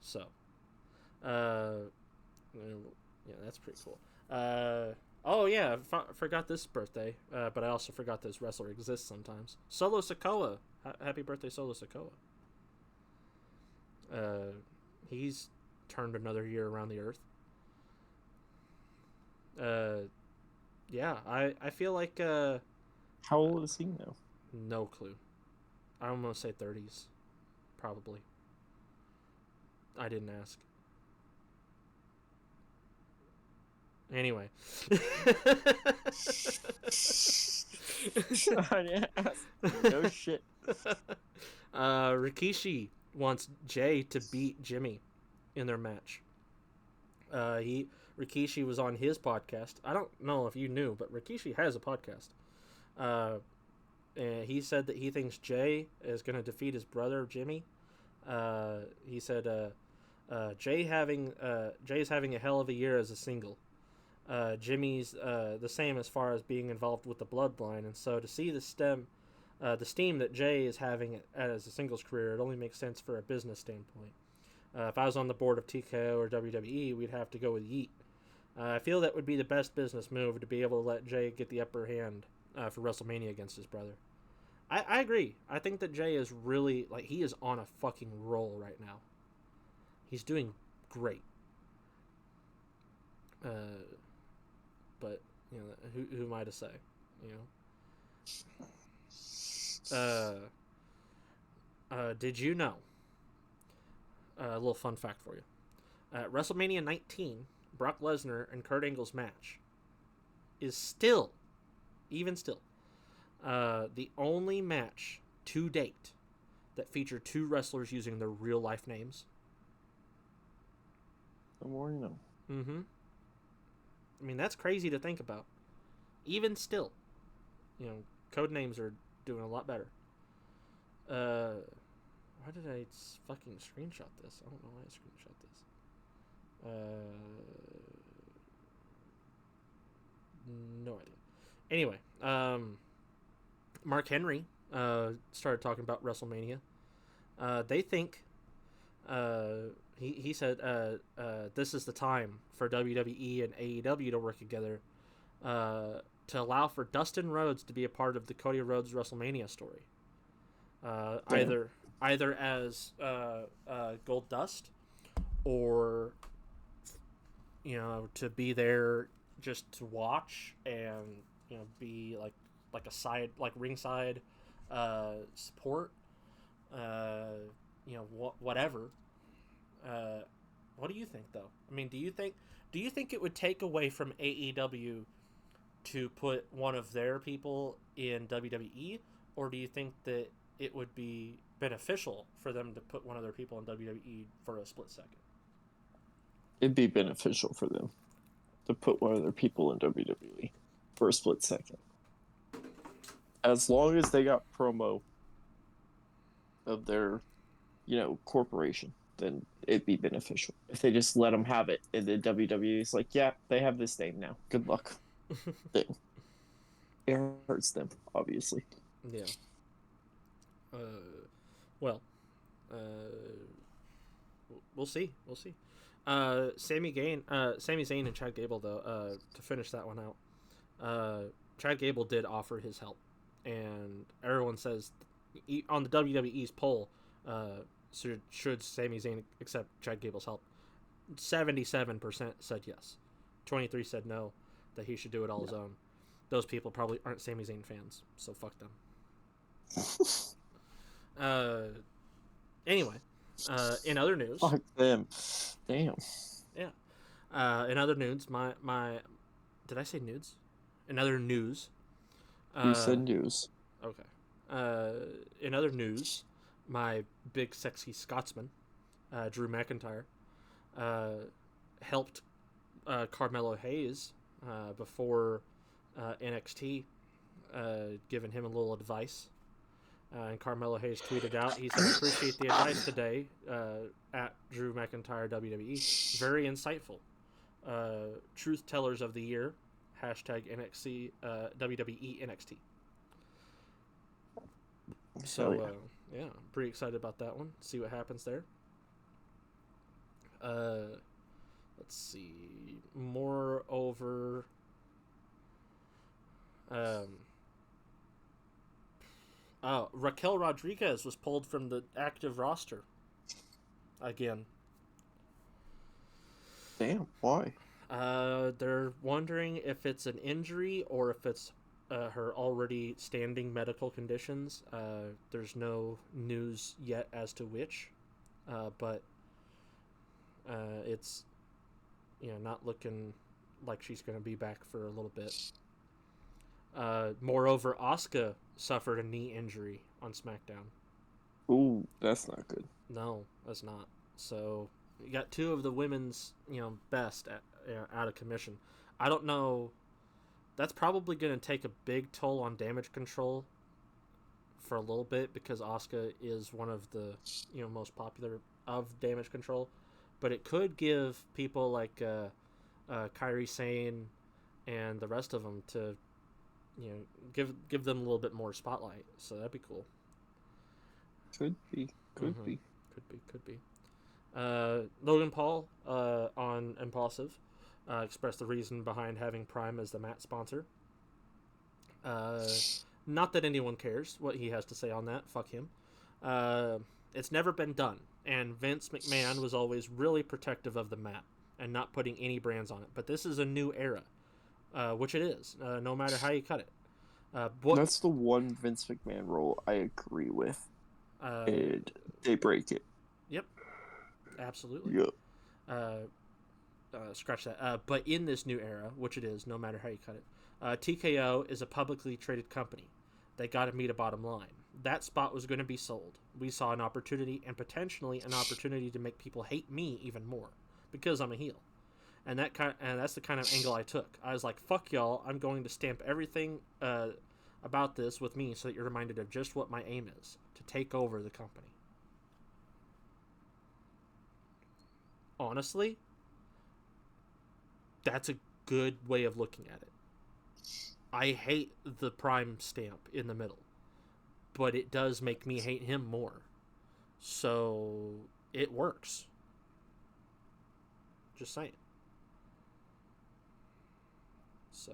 So, yeah, that's pretty cool. Oh yeah, forgot this birthday, but I also forgot this wrestler exists sometimes. Solo Sikoa, happy birthday, Solo Sikoa. He's turned another year around the earth. Yeah, I feel like How old is he now? no clue. I'm gonna say 30s, probably. I didn't ask. Anyway. I didn't ask. No shit. Rikishi wants Jay to beat Jimmy in their match. Rikishi was on his podcast. I don't know if you knew, but Rikishi has a podcast. And he said that he thinks Jay is going to defeat his brother Jimmy. He said Jay's having a hell of a year as a single. Jimmy's the same as far as being involved with the bloodline, and so to see the steam that Jay is having as a singles career, it only makes sense for a business standpoint. If I was on the board of TKO or WWE, we'd have to go with Yeet. I feel that would be the best business move to be able to let Jay get the upper hand for WrestleMania against his brother. I agree. I think that Jay is really, like, he is on a fucking roll right now. He's doing great. But, you know, who am I to say? You know? Did you know? A little fun fact for you. At WrestleMania 19, Brock Lesnar and Kurt Angle's match is still, even still, the only match to date that featured two wrestlers using their real life names. The more you know. Mm-hmm. I mean, that's crazy to think about. Even still, you know, code names are doing a lot better. Why did I fucking screenshot this? I don't know why I screenshot this. No idea. Anyway, Mark Henry started talking about WrestleMania. They think he said this is the time for WWE and AEW to work together to allow for Dustin Rhodes to be a part of the Cody Rhodes WrestleMania story. Either as Gold Dust, or, you know, to be there just to watch and, you know, be like a side, like ringside support. You know, whatever. What do you think, though? I mean, do you think it would take away from AEW to put one of their people in WWE, or do you think that it would be beneficial for them to put one of their people in WWE for a split second? It'd be beneficial for them to put one of their people in WWE for a split second. As long as they got promo of their, you know, corporation, then it'd be beneficial. If they just let them have it, and then WWE is like, yeah, they have this name now. Good luck. It hurts them, obviously. Yeah. Well, we'll see. We'll see. Sami Zayn and Chad Gable, though, to finish that one out, Chad Gable did offer his help, and everyone says on the WWE's poll, should Sami Zayn accept Chad Gable's help? 77% said yes. 23% said no, that he should do it all his own. Those people probably aren't Sami Zayn fans, so fuck them. Anyway, in other news, fuck them. Damn. Yeah. In other news, my did I say nudes? In other news, You said news. Okay. In other news, my big sexy Scotsman, Drew McIntyre, helped Carmelo Hayes before NXT, giving him a little advice. And Carmelo Hayes tweeted out, he said, "Appreciate the advice today at Drew McIntyre WWE. Very insightful. Truth tellers of the year. Hashtag NXT, WWE NXT." So, yeah. yeah, I'm pretty excited about that one. See what happens there. Let's see. Moreover, um, Raquel Rodriguez was pulled from the active roster again. Damn, why? They're wondering if it's an injury or if it's her already standing medical conditions. There's no news yet as to which, but it's not looking like she's going to be back for a little bit. Moreover, Asuka suffered a knee injury on SmackDown. Ooh, that's not good. No, that's not. So you got two of the women's best out of commission. I don't know. That's probably going to take a big toll on damage control for a little bit because Asuka is one of the most popular of damage control, but it could give people like Kairi Sane and the rest of them to give them a little bit more spotlight. So that'd be cool. Could be. Could Mm-hmm. be. Could be. Logan Paul on Impulsive expressed the reason behind having Prime as the mat sponsor. Not that anyone cares what he has to say on that. Fuck him. It's never been done, and Vince McMahon was always really protective of the mat and not putting any brands on it. But this is a new era, which it is, no matter how you cut it. That's the one Vince McMahon rule I agree with. And they break it. Yep. Absolutely. Yep. Scratch that. But in this new era, which it is, no matter how you cut it, TKO is a publicly traded company. They got to meet a bottom line. That spot was going to be sold. We saw an opportunity and potentially an opportunity to make people hate me even more because I'm a heel. And that's the kind of angle I took. I was like, fuck y'all, I'm going to stamp everything about this with me so that you're reminded of just what my aim is, to take over the company. Honestly, that's a good way of looking at it. I hate the Prime stamp in the middle, but it does make me hate him more. So it works. Just saying. So,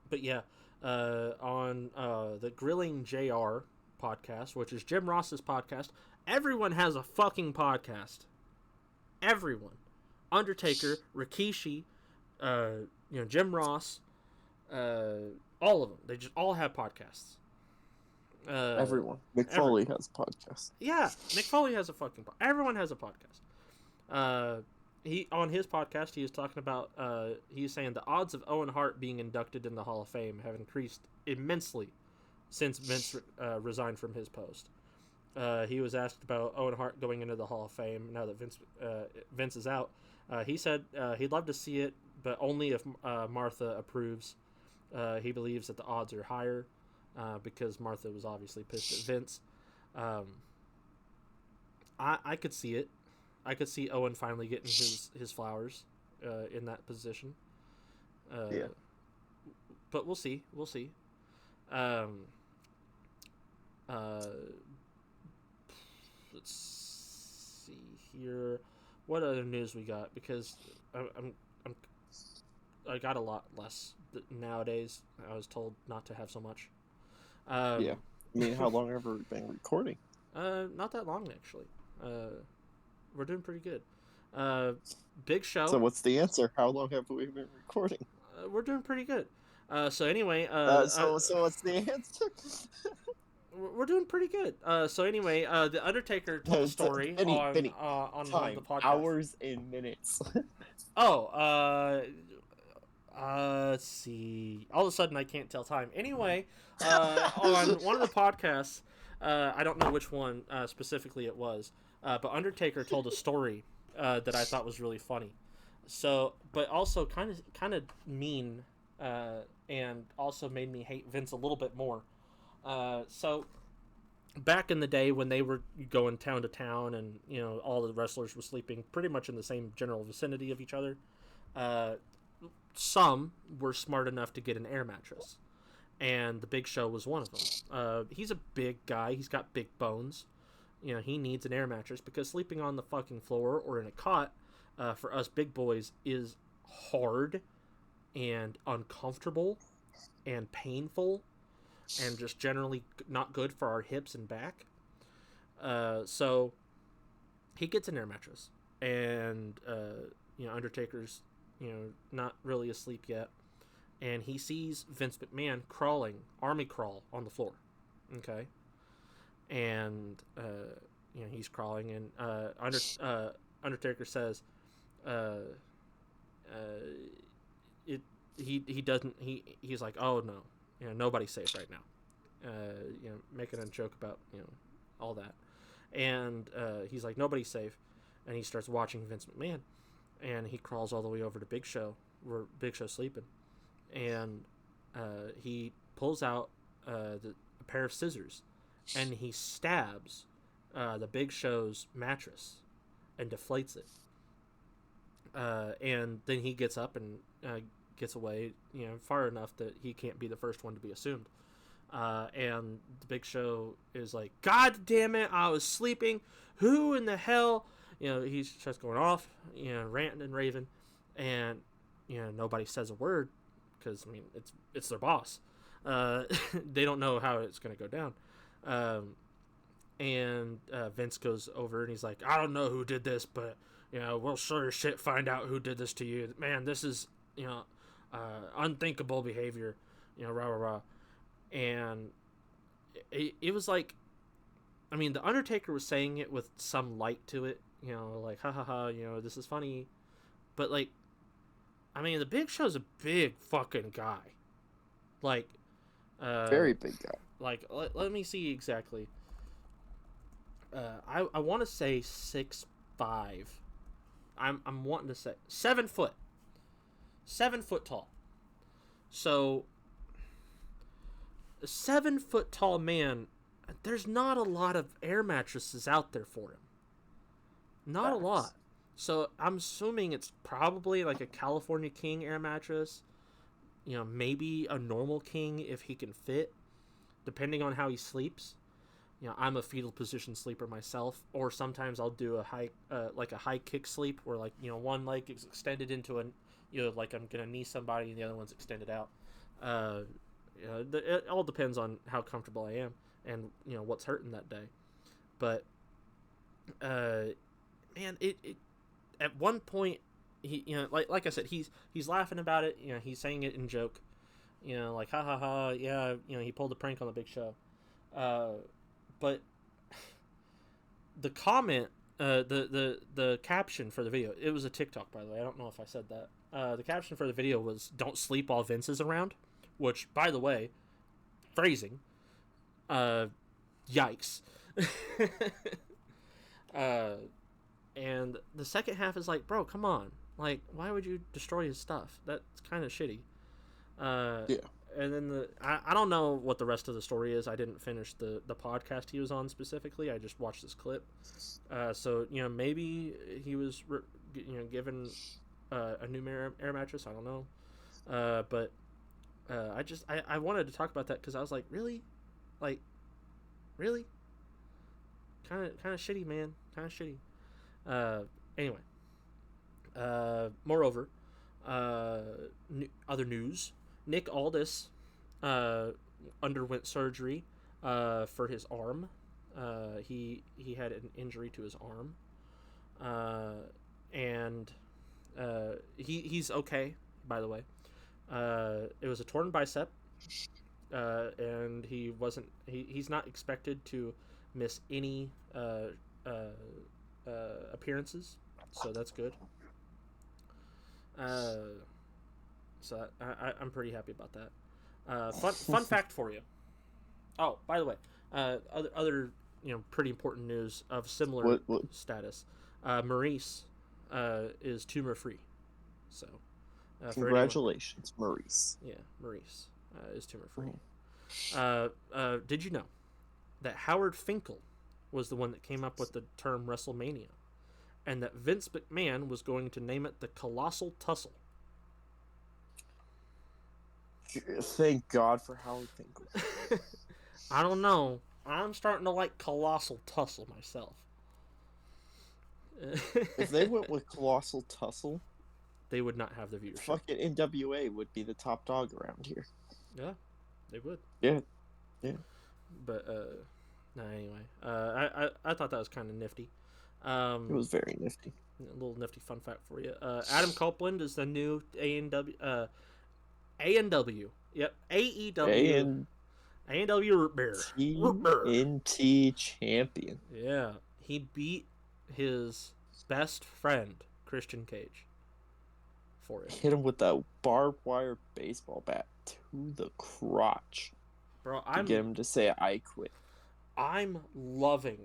but yeah, on the Grilling JR podcast, which is Jim Ross's podcast, everyone has a fucking podcast. Everyone. Undertaker, Rikishi, Jim Ross, all of them. They just all have podcasts. Everyone. Mick Foley has a podcast. Yeah, Mick Foley has a fucking podcast. Everyone has a podcast. He on his podcast, he was talking about, he's saying the odds of Owen Hart being inducted in the Hall of Fame have increased immensely since Vince resigned from his post. He was asked about Owen Hart going into the Hall of Fame now that Vince is out. He said he'd love to see it, but only if Martha approves. He believes that the odds are higher because Martha was obviously pissed at Vince. I could see it. I could see Owen finally getting his flowers in that position. Yeah. But we'll see. We'll see. Let's see here. What other news we got? Because I got a lot less nowadays. I was told not to have so much. Yeah. I mean, how long have we been recording? Not that long actually. We're doing pretty good. Big show. So what's the answer? How long have we been recording? We're doing pretty good. So anyway, so what's the answer? We're doing pretty good. So anyway, the Undertaker told a story on time, one of the podcasts. Hours and minutes. Let's see. All of a sudden, I can't tell time. Anyway, on one of the podcasts, I don't know which one specifically it was, but Undertaker told a story that I thought was really funny. So, but also kind of mean, and also made me hate Vince a little bit more. So back in the day when they were going town to town and all the wrestlers were sleeping pretty much in the same general vicinity of each other, some were smart enough to get an air mattress, and the Big Show was one of them. He's a big guy. He's got big bones. You know, he needs an air mattress because sleeping on the fucking floor or in a cot for us big boys is hard and uncomfortable and painful and just generally not good for our hips and back. So he gets an air mattress, and you know, Undertaker's, you know, not really asleep yet, and he sees Vince McMahon crawling, army crawl on the floor. Okay, and you know, he's crawling, and Undertaker says, it he doesn't he's like, oh no, you know, nobody's safe right now. You know, making a joke about, you know, all that, and he's like, nobody's safe, and he starts watching Vince McMahon, and he crawls all the way over to Big Show, where Big Show's sleeping, and he pulls out a pair of scissors, and he stabs the Big Show's mattress and deflates it. And then he gets up and gets away, you know, far enough that he can't be the first one to be assumed. And the Big Show is like, God damn it, I was sleeping. Who in the hell? You know, he's just going off, you know, ranting and raving. And, you know, nobody says a word because, I mean, it's their boss. They don't know how it's going to go down. And Vince goes over and he's like, I don't know who did this, but, you know, we'll sure as shit find out who did this to you. Man, this is, you know, unthinkable behavior, you know, rah, rah, rah. And it was like, I mean, the Undertaker was saying it with some light to it, you know, like, ha ha ha, you know, this is funny. But, like, I mean, the Big Show's a big fucking guy. Like, very big guy. Like, let me see exactly. I want to say 6'5". I'm wanting to say 7 foot. 7 foot tall. So, a 7 foot tall man, there's not a lot of air mattresses out there for him. Not a lot. So I'm assuming it's probably like a California King air mattress. You know, maybe a normal king if he can fit, depending on how he sleeps. You know, I'm a fetal position sleeper myself, or sometimes I'll do a high kick sleep where, like, you know, one leg is extended into a, you know, like I'm gonna knee somebody and the other one's extended out. You know, it all depends on how comfortable I am and, you know, what's hurting that day. But man, it at one point, he, you know, like I said, he's laughing about it. You know, he's saying it in joke. You know, like, ha ha ha, yeah. You know, he pulled a prank on the Big Show. But the comment, the caption for the video, it was a TikTok, by the way. I don't know if I said that. The caption for the video was, "Don't sleep while Vince is around," which, by the way, phrasing, yikes. And the second half is like, bro, come on. Like, why would you destroy his stuff? That's kind of shitty. Yeah. And then I don't know what the rest of the story is. I didn't finish the podcast he was on specifically. I just watched this clip. So, you know, maybe he was, you know, given a new air mattress. I don't know. But I wanted to talk about that because I was like, really? Like, really? Kind of shitty, man. Kind of shitty. Anyway. Moreover, other news. Nick Aldis underwent surgery for his arm. He had an injury to his arm. And he's okay, by the way. It was a torn bicep. And he's not expected to miss any appearances, so that's good. So I'm pretty happy about that. Fun fact for you. Oh, by the way, other you know, pretty important news of similar status. Maurice is tumor free. So congratulations, Maurice. Yeah, Maurice is tumor free. Did you know that Howard Finkel was the one that came up with the term WrestleMania, and that Vince McMahon was going to name it the Colossal Tussle? Thank God for Howard Finkel. I don't know. I'm starting to like Colossal Tussle myself. If they went with Colossal Tussle, They would not have the viewership. fucking NWA would be the top dog around here. Yeah, they would. Yeah. But no, anyway, I thought that was kind of nifty. It was very nifty. A little nifty fun fact for you. Adam Copeland is the new A&W. Yep, AEW. A&W Root Beer. TNT champion. Yeah, he beat his best friend Christian Cage for it. Hit him with that barbed wire baseball bat to the crotch. Bro, to get him to say I quit. I'm loving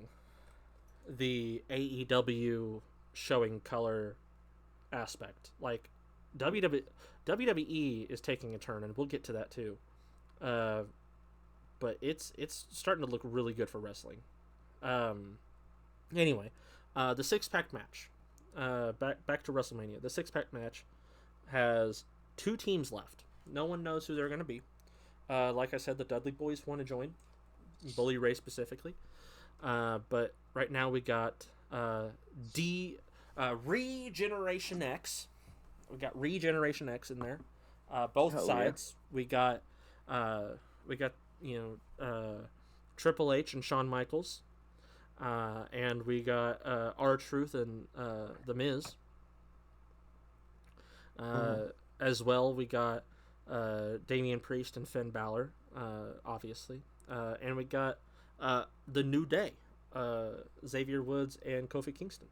the AEW showing color aspect. Like WWE is taking a turn, and we'll get to that too. But it's starting to look really good for wrestling. Anyway, the 6-pack match. Back to WrestleMania. The 6-pack match has 2 teams left. No one knows who they're going to be. Like I said, the Dudley Boys want to join, Bully Ray specifically. But right now we got Regeneration X. We got Regeneration X in there. Both Hell sides. Yeah. We got Triple H and Shawn Michaels, and we got R-Truth and The Miz. As well, we got Damian Priest and Finn Balor, obviously. And we got the New Day, Xavier Woods and Kofi Kingston.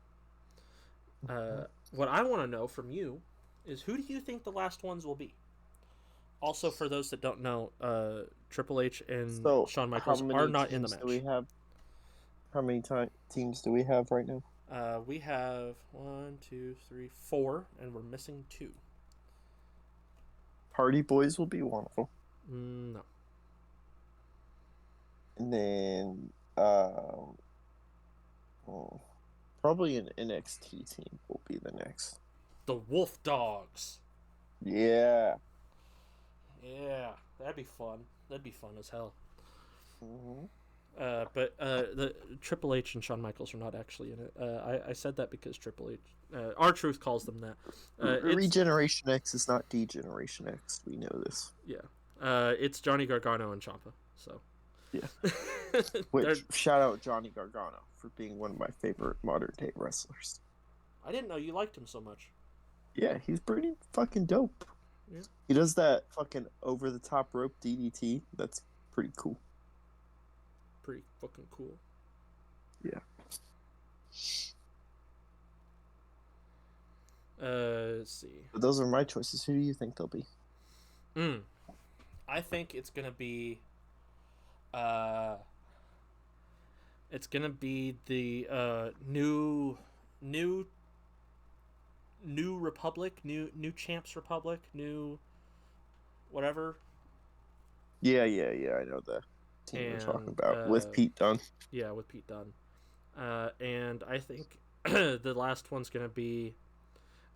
What I want to know from you is, who do you think the last ones will be? Also, for those that don't know, Triple H and Shawn Michaels are not in the match. How many teams do we have right now? We have 1, 2, 3, 4, and we're missing 2. Hardy Boys will be one of them. No. And then, probably an NXT team will be the next. The Wolf Dogs. Yeah. Yeah, that'd be fun. That'd be fun as hell. Mm-hmm. But the Triple H and Shawn Michaels are not actually in it. I said that because Triple H, R-Truth calls them that. Regeneration X is not Degeneration X. We know this. Yeah. It's Johnny Gargano and Ciampa. So. Yeah. Which, shout out Johnny Gargano for being one of my favorite modern day wrestlers. I didn't know you liked him so much. Yeah, he's pretty fucking dope. Yeah. He does that fucking over the top rope DDT. That's pretty cool. Pretty fucking cool. Yeah. Let's see. But those are my choices. Who do you think they'll be? I think it's gonna be. It's gonna be the new Republic, new Champs Republic, new whatever. Yeah. I know the team you're talking about with Pete Dunne. Yeah, with Pete Dunne. And I think the last one's gonna be.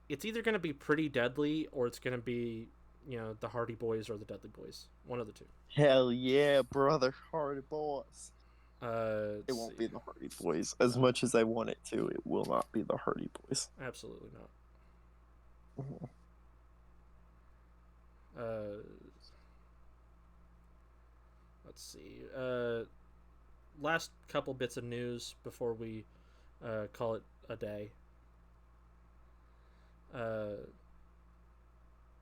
It's either gonna be Pretty Deadly or it's gonna be, the Hardy Boys or the Dudley Boys. One of the two. Hell yeah, brother, Hardy Boys. It won't be the Hardy Boys. As much as I want it to, it will not be the Hardy Boys. Absolutely not. Mm-hmm. Let's see. Last couple bits of news before we call it a day.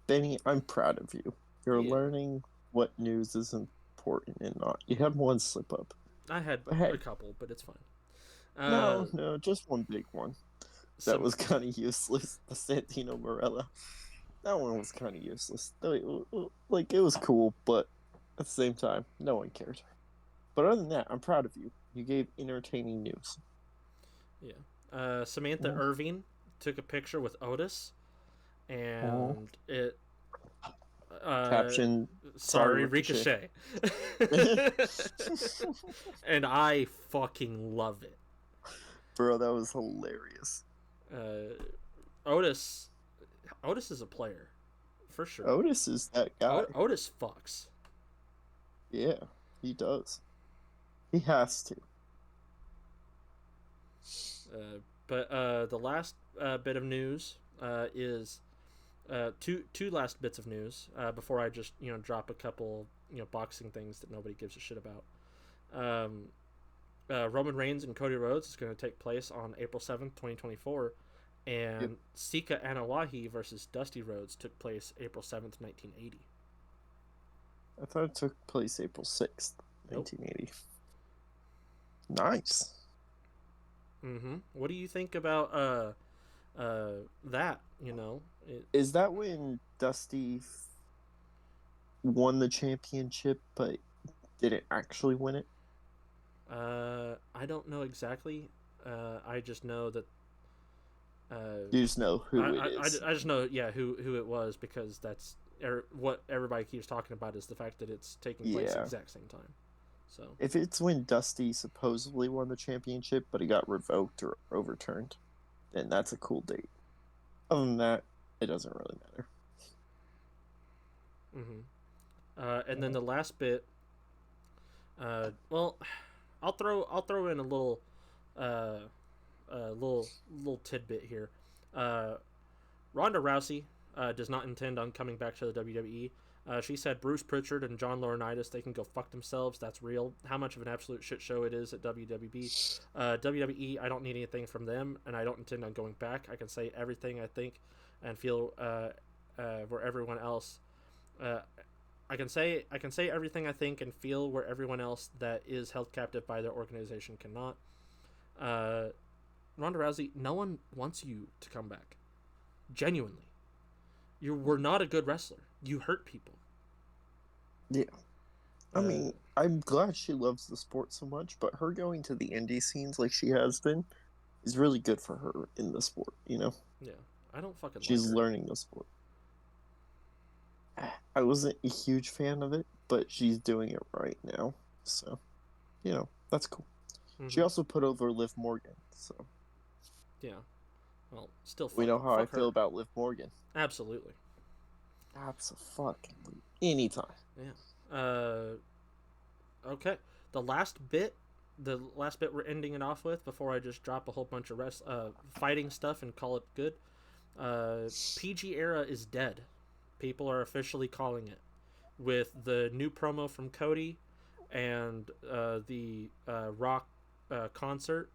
Benny, I'm proud of you. You're learning what news is important and not. You had one slip up. I had a couple, but it's fine. No, just one big one. That was kind of useless. The Santino Morella. That one was kind of useless. Like, it was cool, but at the same time, no one cared. But other than that, I'm proud of you. You gave entertaining news. Yeah. Samantha Irving took a picture with Otis, and it caption, sorry Ricochet. And I fucking love it, bro. That was hilarious. Otis is a player. for sure. Otis is that guy. Otis fucks. Yeah, he does. He has to. But the last bit of news is two last bits of news before I just drop a couple boxing things that nobody gives a shit about. Roman Reigns and Cody Rhodes is going to take place on April 7th, 2024, and Yep. Sika Anawahi versus Dusty Rhodes took place April 7th, 1980. I thought it took place April 6th, Nope. 1980. Nice. What do you think about that? Is that when Dusty won the championship but didn't actually win it? I don't know exactly. I just know that. You just know who it is. I just know, yeah, who it was, because that's what everybody keeps talking about is the fact that it's taking place at the exact same time. So if it's when Dusty supposedly won the championship but it got revoked or overturned, then that's a cool date. Other than that, it doesn't really matter. And then the last bit. Well, I'll throw in a little little tidbit here. Ronda Rousey does not intend on coming back to the WWE. She said Bruce Pritchard and John Laurinaitis, they can go fuck themselves. That's real. How much of an absolute shit show it is at WWE. WWE, I don't need anything from them, and I don't intend on going back. I can say everything I think and feel where everyone else. I can say everything I think and feel where everyone else that is held captive by their organization cannot. Ronda Rousey, no one wants you to come back. Genuinely. You were not a good wrestler. You hurt people. Yeah. I mean, I'm glad she loves the sport so much, but her going to the indie scenes like she has been is really good for her in the sport, Yeah. I don't fucking She's like her. learning the sport. I wasn't a huge fan of it, but she's doing it right now. So, that's cool. She also put over Liv Morgan, so. Yeah. Well, still we know how I feel her. about Liv Morgan. Absolutely. Absolutely. Anytime. Yeah. Okay. The last bit we're ending it off with before I just drop a whole bunch of fighting stuff and call it good. PG era is dead. People are officially calling it. With the new promo from Cody and the Rock concert,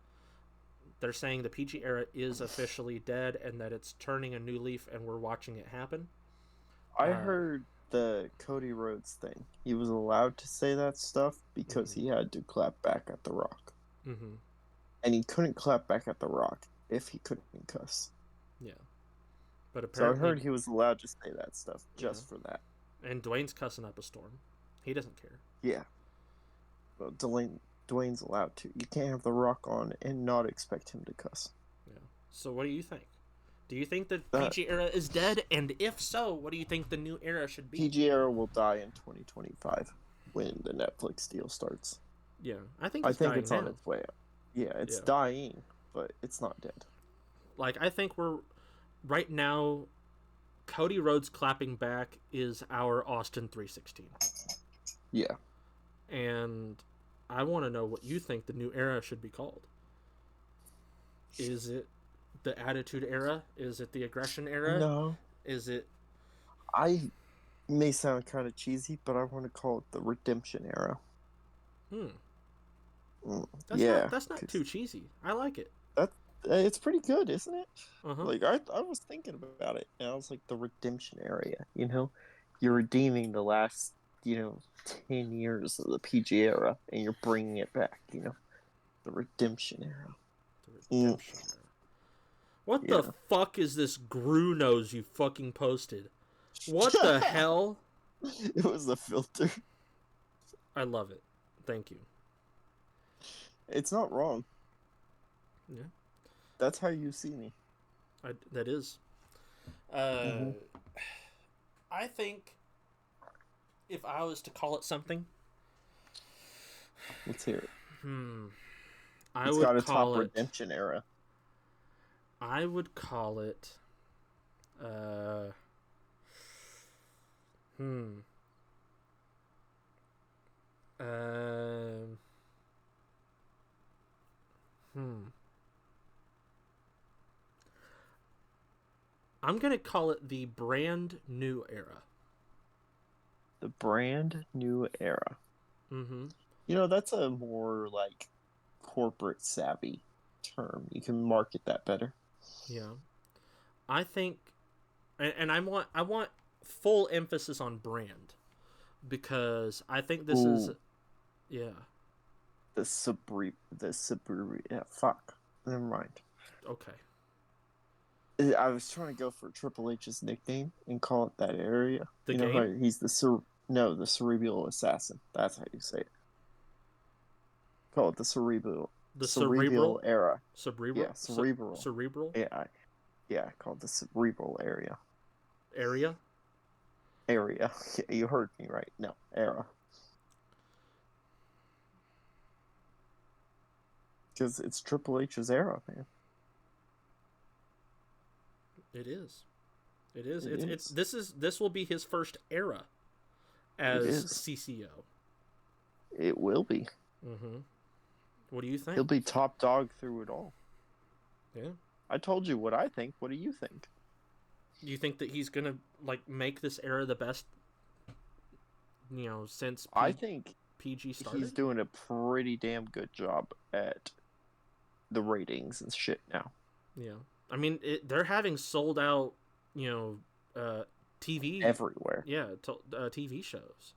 they're saying the PG era is officially dead and that it's turning a new leaf and we're watching it happen. I heard the Cody Rhodes thing. He was allowed to say that stuff because he had to clap back at The Rock. And he couldn't clap back at The Rock if he couldn't cuss. Yeah. But apparently, so I heard he was allowed to say that stuff just for that. And Dwayne's cussing up a storm. He doesn't care. Yeah. Well, Dwayne's allowed to. You can't have The Rock on and not expect him to cuss. Yeah. So what do you think? Do you think the PG era is dead? And if so, what do you think the new era should be? PG era will die in 2025 when the Netflix deal starts. Yeah, I think it's on its way out. Yeah, it's dying, but it's not dead. Like, I think we're right now. Cody Rhodes clapping back is our Austin 316. Yeah. And I want to know what you think the new era should be called. Is it the Attitude Era? Is it the Aggression Era? No. Is it... I may sound kind of cheesy, but I want to call it the Redemption Era. That's not too cheesy. I like it. It's pretty good, isn't it? Like, I was thinking about it, and I was like, the Redemption Era, You're redeeming the last, 10 years of the PG era, and you're bringing it back, The Redemption Era. The Redemption Era. What the fuck is this Gru nose you fucking posted? What the hell? It was a filter. I love it. Thank you. It's not wrong. Yeah. That's how you see me. That is. I think if I was to call it something... Let's hear it. I would got a call top Redemption Era. I would call it... I'm gonna call it the brand new era. The brand new era. Mm-hmm. That's a more like corporate savvy term. You can market that better. Yeah, I think, and I want full emphasis on brand because I think this is, Ooh, yeah. yeah, fuck. Never mind. Okay. I was trying to go for Triple H's nickname and call it that area. The You know how game, he's the cerebral assassin. That's how you say it. Call it the the cerebral era. Yeah, cerebral. cerebral Yeah, called the cerebral area. area. Yeah, you heard me right. No, era. Because it's Triple H's era, man. It is. It is. It It's is. this will be his first era It as is. CCO. It will be. Mm-hmm. What do you think? He'll be top dog through it all. Yeah. I told you what I think. What do you think? You think that he's gonna like make this era the best? Since I think PG he's started. doing a pretty damn good job at the ratings and shit now. Yeah. I mean, they're having sold out. You know, TV. Everywhere. Yeah, TV shows,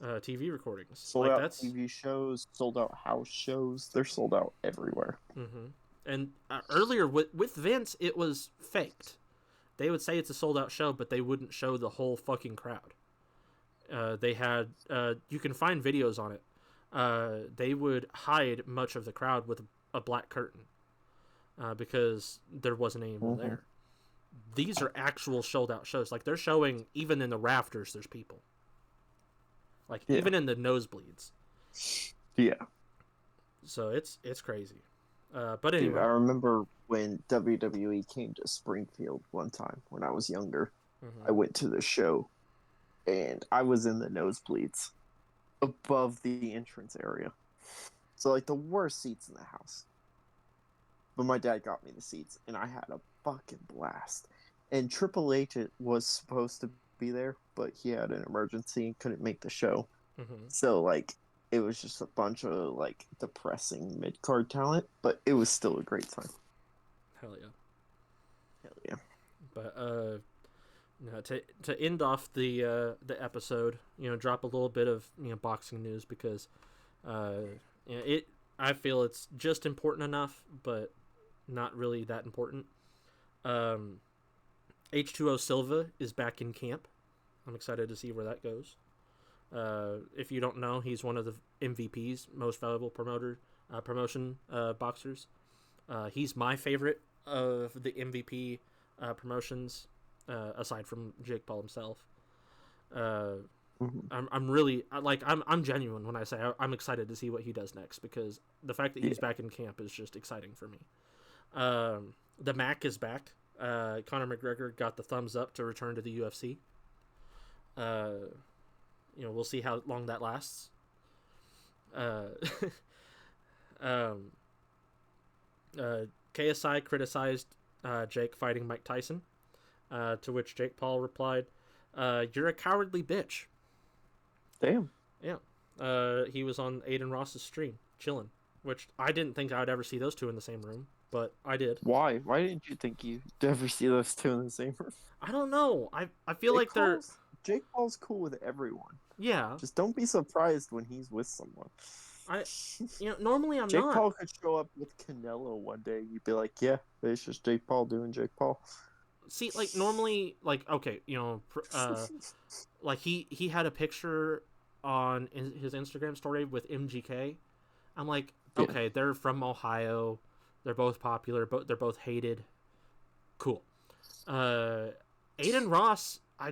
TV recordings. Sold Like out that's. TV shows, sold out house shows. They're sold out everywhere. Mm-hmm. And earlier with Vince, it was faked. They would say it's a sold out show, but they wouldn't show the whole fucking crowd. They had you can find videos on it. They would hide much of the crowd with a black curtain because there wasn't anyone Mm-hmm. there. These are actual sold out shows. Like they're showing even in the rafters, there's people. Like Yeah. even in the nosebleeds. Yeah. So it's crazy. But Dude, I anyway. remember when WWE came to Springfield one time when I was younger. Mm-hmm. I went to the show and I was in the nosebleeds above the entrance area. So, like, the worst seats in the house. But my dad got me the seats and I had a fucking blast. And Triple H was supposed to be there, but he had an emergency and couldn't make the show. Mm-hmm. So, like, it was just a bunch of, like, depressing mid card talent, but it was still a great time. Hell yeah. Hell yeah. But to end off the episode, drop a little bit of boxing news because it I feel it's just important enough, but not really that important. H2O Silva is back in camp. I'm excited to see where that goes. If you don't know, he's one of the MVPs, most valuable promotion boxers. He's my favorite of the MVP promotions, aside from Jake Paul himself. I'm really I'm genuine when I say I'm excited to see what he does next because the fact that he's back in camp is just exciting for me. The Mac is back. Conor McGregor got the thumbs up to return to the UFC. We'll see how long that lasts. Um, KSI criticized Jake fighting Mike Tyson, to which Jake Paul replied, "You're a cowardly bitch." Damn. Yeah. He was on Aiden Ross's stream, chilling, which I didn't think I would ever see those two in the same room, but I did. Why? Why didn't you think you'd ever see those two in the same room? I don't know. I feel like they're. Jake Paul's cool with everyone. Yeah. Just don't be surprised when he's with someone. Normally I'm Jake not. Paul could show up with Canelo one day. You'd be like, yeah, it's just Jake Paul doing Jake Paul. See, like normally, like okay, like he had a picture on his Instagram story with MGK. I'm like, okay, they're from Ohio. They're both popular, but they're both hated. Cool. Aiden Ross, I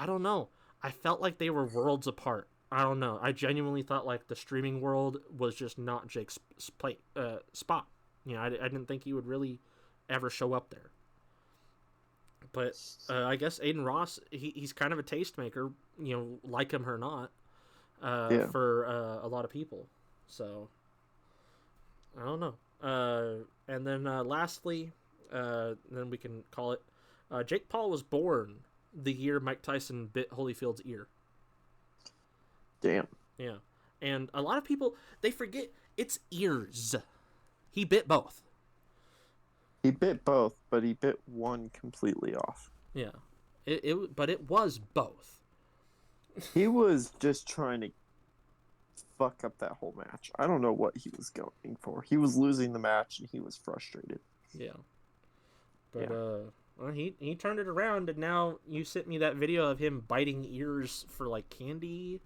don't know. I felt like they were worlds apart. I don't know. I genuinely thought like the streaming world was just not Jake's spot. I didn't think he would really ever show up there. But I guess Aiden Ross, he's kind of a tastemaker, like him or not, for a lot of people. So I don't know. And then lastly, then we can call it. Jake Paul was born the year Mike Tyson bit Holyfield's ear. Damn. Yeah. And a lot of people, they forget it's ears. He bit both. He bit both, but he bit one completely off. Yeah. But it was both. He was just trying to fuck up that whole match. I don't know what he was going for. He was losing the match and he was frustrated. Yeah. But well, he turned it around, and now you sent me that video of him biting ears for like candy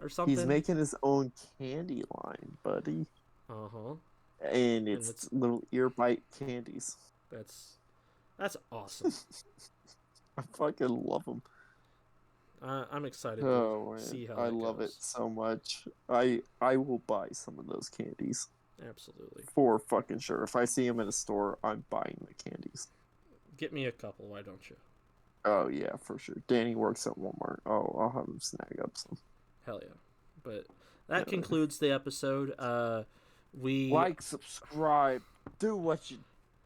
or something. He's making his own candy line, buddy. Uh-huh. And it's little ear bite candies. That's awesome. I fucking love them. I'm excited to see how I love it so much. I will buy some of those candies. Absolutely. For fucking sure. If I see them in a store, I'm buying the candies. Get me a couple, why don't you? Oh, yeah, for sure. Danny works at Walmart. Oh, I'll have him snag up some. Hell yeah. But that concludes the episode. We like, subscribe, do what you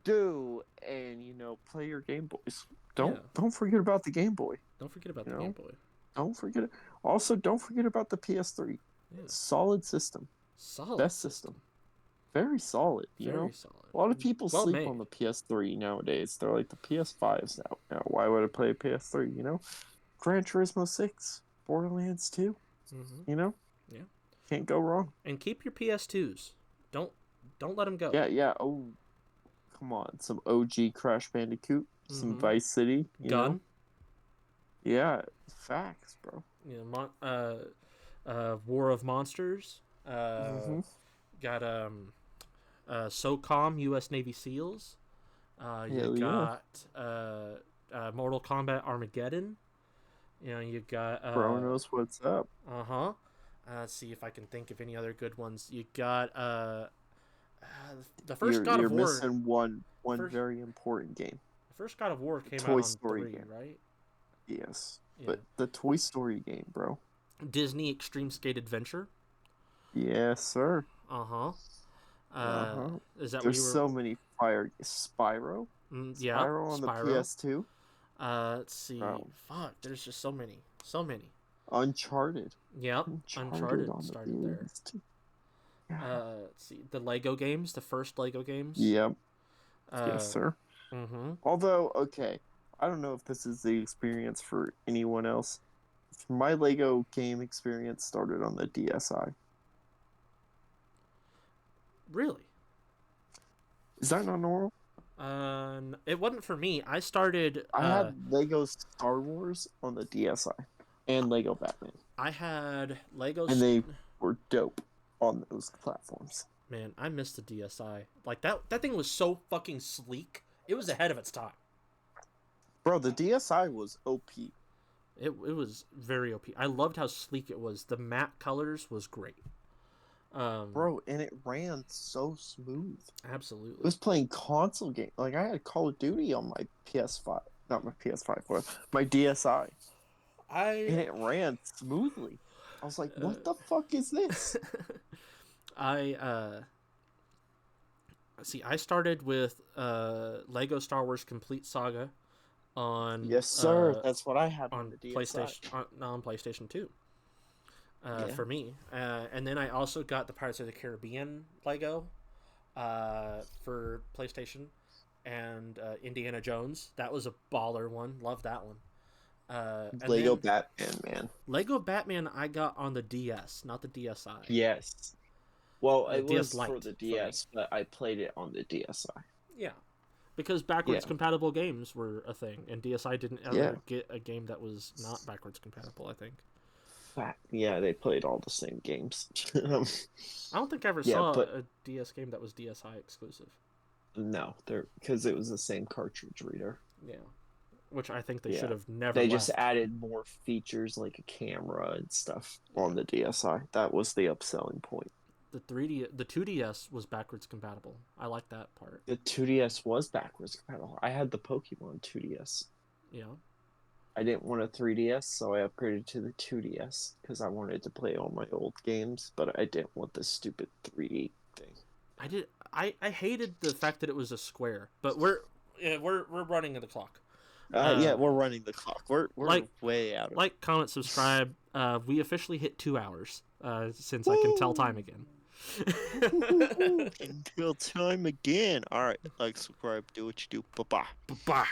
do, and, play your Game Boys. Don't forget about the Game Boy. Don't forget about the Game Boy. Don't forget it. Also, don't forget about the PS3. Yeah. Solid system. Best system. Very solid. Very solid. A lot of people sleep on the PS3 nowadays. They're like, the PS5's out now. Why would I play a PS3? Gran Turismo 6, Borderlands 2. Mm-hmm. Yeah. Can't go wrong. And keep your PS2s. Don't let them go. Yeah. Oh, come on. Some OG Crash Bandicoot. Some Vice City. Gun. Yeah, facts, bro. War of Monsters. Got SOCOM, U.S. Navy SEALs. You got Mortal Kombat Armageddon. You got Bro knows what's up. Let's see if I can think of any other good ones. You got the first God of War. You're missing one very important game. The first God of War came out on Story 3, game. Right? Yes, but the Toy Story game, bro. Disney Extreme Skate Adventure. Yes, sir. Is that There's so many fire Spyro? Spyro on the PS2. Let's see. Fuck, there's just so many. Uncharted. Yep, Uncharted started there. Let's see. The Lego games, the first Lego games. Yep. Yes, sir. Although, okay, I don't know if this is the experience for anyone else. My Lego game experience started on the DSi. Really? Is that not normal? It wasn't for me. I started. I had Lego Star Wars on the DSi, and Lego Batman. I had Lego, and they were dope on those platforms. Man, I missed the DSi. Like that thing was so fucking sleek. It was ahead of its time. Bro, the DSi was OP. It was very OP. I loved how sleek it was. The matte colors was great. Bro, and it ran so smooth. Absolutely. It was playing console game. Like, I had Call of Duty on my PS5. Not my PS5, but my DSi. And it ran smoothly. I was like, what the fuck is this? I started with Lego Star Wars Complete Saga on yes, sir. That's what I had on the DSi. PlayStation. On PlayStation 2. For me, and then I also got the Pirates of the Caribbean Lego for PlayStation, and Indiana Jones. That was a baller one. Love that one. Lego Batman, man. Lego Batman I got on the DS, not the DSi. Yes. Well, it was DS for the DS, but I played it on the DSi. Yeah. Because backwards compatible games were a thing, and DSi didn't ever get a game that was not backwards compatible, I think. Yeah, they played all the same games. I don't think I ever saw a DS game that was DSi exclusive. No, because it was the same cartridge reader. Yeah. Which I think they should have never They just added more features like a camera and stuff on the DSi. That was the upselling point. The 2DS was backwards compatible. I like that part. The 2DS was backwards compatible. I had the Pokemon 2DS. Yeah. I didn't want a 3DS, so I upgraded to the 2DS because I wanted to play all my old games, but I didn't want this stupid 3D thing. I hated the fact that it was a square, but we're running the clock. Yeah, we're running the clock. We're like way out of like, comment, subscribe. We officially hit 2 hours. Since I can tell time again. Until time again. All right, like, subscribe, do what you do. Bye bye. Bye.